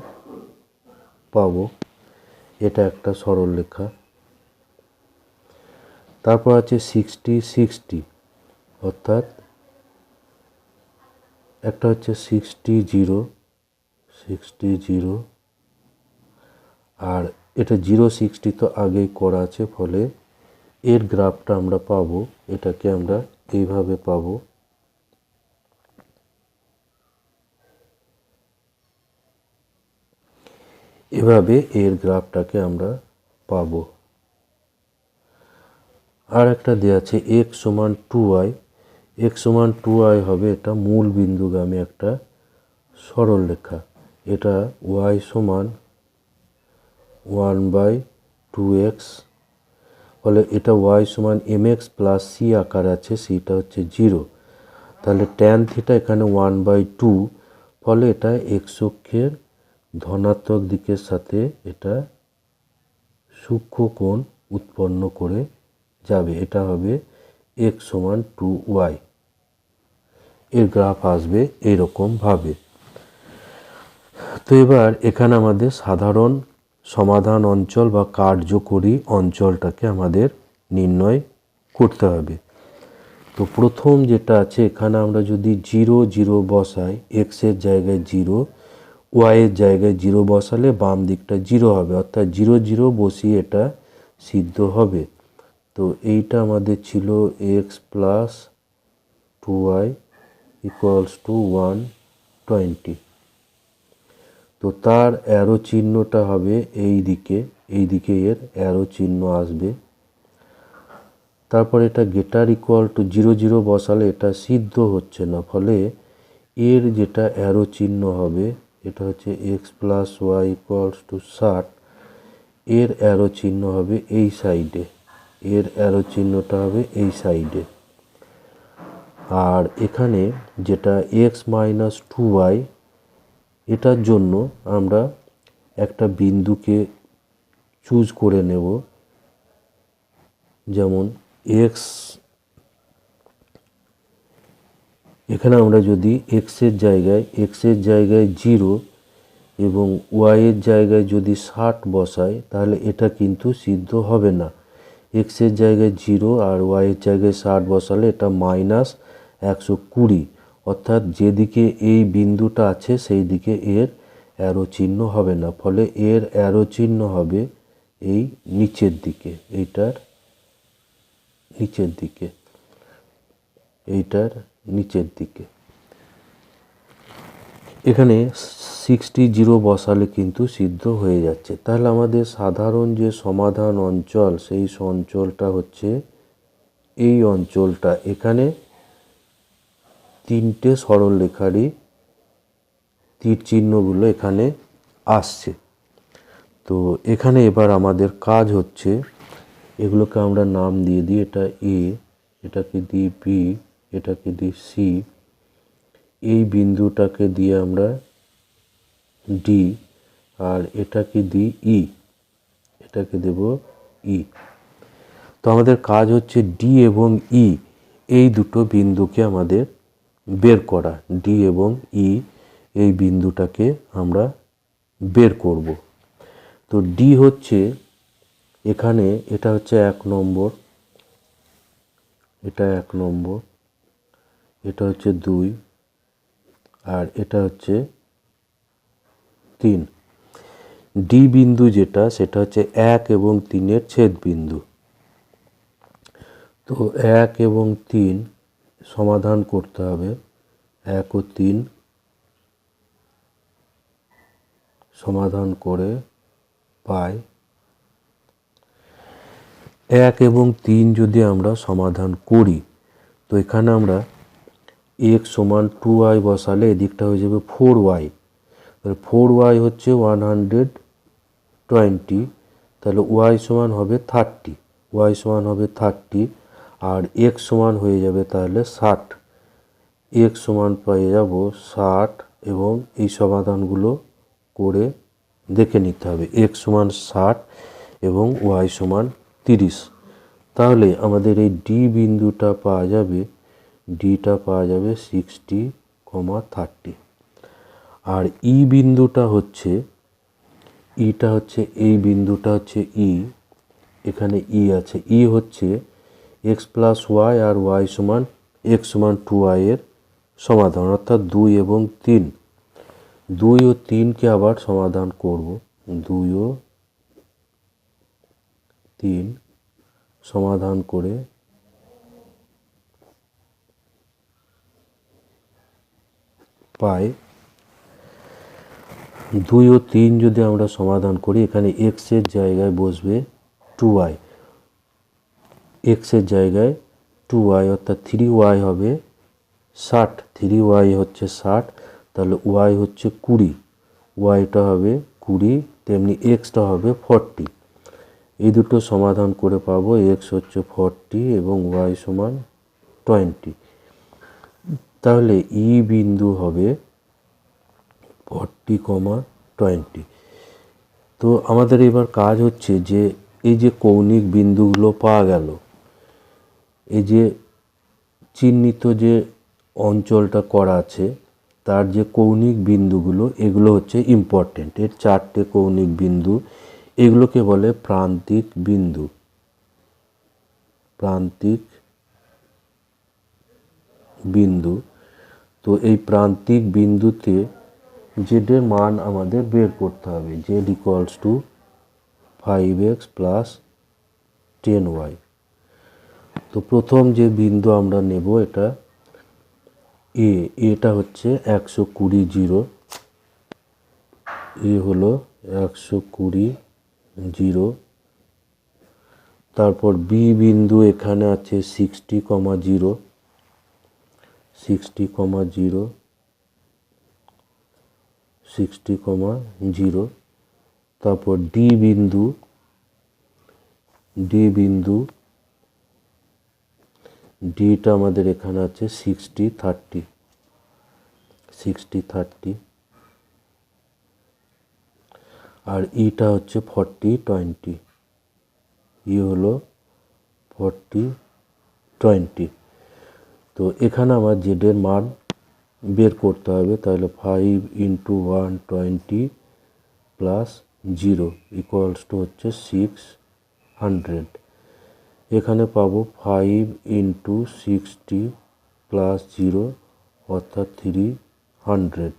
পাবো, এটা একটা সরল রেখা। তারপর আছে 60 60, অর্থাৎ একটা হচ্ছে 60 0 আর এটা 0,60 তো আগেই করা আছে, ফলে এর গ্রাফটা আমরা পাবো, এটাকে আমরা এইভাবে পাবো। এভাবে এর গ্রাফটাকে আমরা পাবো। আর একটা দেওয়া আছে x সমান 2y হবে এটা মূল বিন্দুগামী একটা সরল রেখা। এটা y সমান 1/2x, ফলে এটা y সমান mx প্লাস c আকার আছে, সিটা হচ্ছে 0। তাহলে tan থিটা এখানে 1/2, ফলে এটা x অক্ষের ধনাত্মক দিকের সাথে এটা সূক্ষ্ম কোণ উৎপন্ন করে যাবে, এটা হবে x সমান 2y। এর গ্রাফ আসবে এরকমভাবে। তো এবার এখানে আমাদের সাধারণ সমাধান অঞ্চল বা কার্যকরী অঞ্চলটাকে আমাদের নির্ণয় করতে হবে। তো প্রথম যেটা আছে, এখানে আমরা যদি 0 0 বসাই, এক্সের জায়গায় 0, ওয়াইয়ের জায়গায় 0 বসালে বাম দিকটা 0 হবে, অর্থাৎ 0 0 বসিয়ে এটা সিদ্ধ হবে। তো এইটা আমাদের ছিল x plus 2y equals to 120। তো তার অ্যারো চিহ্নটা হবে এই দিকে এর অ্যারো চিহ্ন আসবে। তারপর এটা গেটার ইকুয়াল টু 0 0 বসালে এটা সিদ্ধ হচ্ছে না, ফলে এর যেটা অ্যারো চিহ্ন হবে এটা হচ্ছে x plus y equals to 60। এর অ্যারো চিহ্ন হবে এই সাইডে, এর অ্যারো চিহ্নটা হবে এই সাইডে। আর এখানে যেটা x মাইনাস 2y, এটার জন্য আমরা একটা বিন্দুকে চুজ করে নেব। যেমন x, এখানে আমরা যদি x এর জায়গায় 0 এবং y এর জায়গায় যদি 60 বসাই, তাহলে এটা কিন্তু সিদ্ধ হবে না। x এর জায়গায় 0 আর y এর জায়গায় 60 বসালে এটা মাইনাস 120, অর্থাৎ যেদিকে এই বিন্দুটা আছে সেই দিকে এর অ্যারো চিহ্ন হবে না, ফলে এর অ্যারো চিহ্ন হবে এই নিচের দিকে, এইটার নিচের দিকে। এখানে 60 0 বসালে কিন্তু সিদ্ধ হয়ে যাচ্ছে। তাহলে আমাদের সাধারণ যে সমাধান অঞ্চল, সেই অঞ্চলটা হচ্ছে এই অঞ্চলটা। এখানে 3টে সরলরেখারই তীর চিহ্নগুলো এখানে আসছে। তো এখানে এবার আমাদের কাজ হচ্ছে, এগুলোকে আমরা নাম দিয়ে দিই, এটা এ, এটাকে দিই বি, এটাকে দিই সি, এই বিন্দুটাকে দিয়ে আমরা ডি, আর এটাকে দিই ই, এটাকে দেব ই। তো আমাদের কাজ হচ্ছে ডি এবং ই এই দুটো বিন্দুকে আমাদের বের করা। ডি এবং ই এই বিন্দুটাকে আমরা বের করব। তো ডি হচ্ছে এখানে, এটা হচ্ছে 1 নম্বর, এটা 1 নম্বর, এটা হচ্ছে 2, আর এটা হচ্ছে 3। ডি বিন্দু যেটা, সেটা হচ্ছে 1 এবং 3-এর ছেদ বিন্দু। তো 1 এবং 3 সমাধান করতে হবে। 1 ও 3 সমাধান করে পাই 1 এবং 3 যদি আমরা সমাধান করি, তো এখানে আমরা x সমান 2y বসালে এদিকটা হয়ে যাবে 4y। তাহলে 4y হচ্ছে 120, তাহলে y সমান হবে 30, y সমান হবে 30, আর x সমান হয়ে যাবে তাহলে 60। x সমান পেয়ে যাব 60, এবং এই সমাধানগুলো করে দেখে নিতে হবে। x সমান 60 এবং y সমান 30, তাহলে আমাদের এই ডি বিন্দুটা পাওয়া যাবে, ডিটা পাওয়া যাবে 60,30। আর ই বিন্দুটা হচ্ছে, ইটা হচ্ছে এই বিন্দুটা হচ্ছে ই, এখানে ই আছে, ই হচ্ছে x প্লাস ওয়াই আর y সমান x সমান 2y এর সমাধান, অর্থাৎ 2 এবং 3। 2 ও 3কে আবার সমাধান করব। 2 ও 3 সমাধান করে পাই 2 ও 3 যদি আমরা সমাধান করি, এখানে x এর জায়গায় বসবে 2y, x এর জায়গায় 2y, অর্থাৎ 3y হবে 60, 3y হচ্ছে 60, তাহলে y হচ্ছে 20, yটা হবে 20, তেমনি xটা হবে 40। এই দুটো সমাধান করে পাবো x হচ্ছে 40 এবং y সমান 20। তাহলে ই বিন্দু হবে 40,20। তো আমাদের এবার কাজ হচ্ছে যে এই যে কৌণিক বিন্দুগুলো পাওয়া গেল, এই যে চিহ্নিত যে অঞ্চলটা করা আছে তার যে কৌণিক বিন্দুগুলো এগুলো হচ্ছে ইম্পর্টেন্ট। এর 4টে কৌণিক বিন্দু, এগুলোকে বলে প্রান্তিক বিন্দু। প্রান্তিক বিন্দু। তো এই প্রান্তিক বিন্দুতে জেডের মান আমাদের বের করতে হবে। Z equals to 5x plus 10y। তো প্রথম যে বিন্দু আমরা নেব এটা এটা হচ্ছে 120 0। হলো 120 0। তারপর বি বিন্দু এখানে আছে 60,0 60,0 60,0। তারপর ডি বিন্দু ডিটা আমাদের এখানে আছে 60 30। আর ইটা হচ্ছে 40 20। হলো 40 20। তো এখানে আমার জেডের মান বের করতে হবে। তাহলে 5 × 120 প্লাস 0 ইকুয়ালস টু হচ্ছে 600। এখানে পাবো 5 × 60 প্লাস 0 অর্থাৎ 300।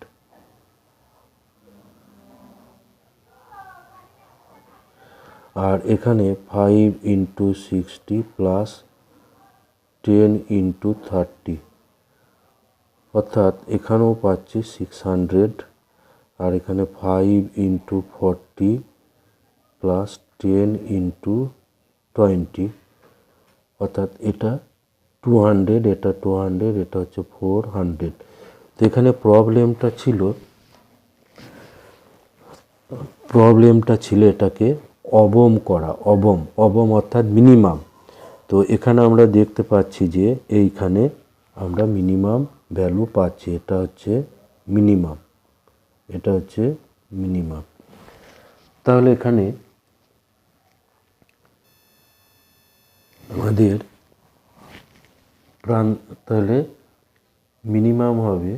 আর এখানে 5 × 60 প্লাস 10 × 30 অর্থাৎ এখানেও পাচ্ছি 600। আর এখানে 5 × 40 প্লাস 10 × 20 অর্থাৎ এটা 200, এটা 200, এটা হচ্ছে 400। তো এখানে প্রবলেমটা ছিল এটাকে অবম করা। অবম অর্থাৎ মিনিমাম। তো এখানে আমরা দেখতে পাচ্ছি যে এইখানে আমরা মিনিমাম ভ্যালু পাচ্ছি। এটা হচ্ছে মিনিমাম। তাহলে এখানে আমাদের তাহলে মিনিমাম হবে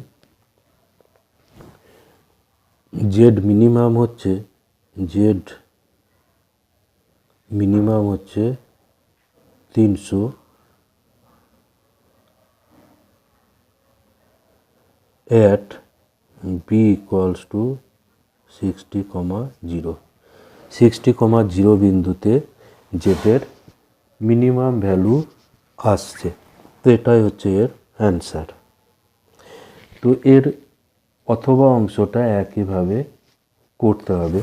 জেড মিনিমাম হচ্ছে 300 at b equals to 60,0। 60,0 বিন্দুতে জেডের মিনিমাম ভ্যালু আসছে। তো এটাই হচ্ছে এর অ্যান্সার। তো এর অথবা অংশটা একইভাবে করতে হবে।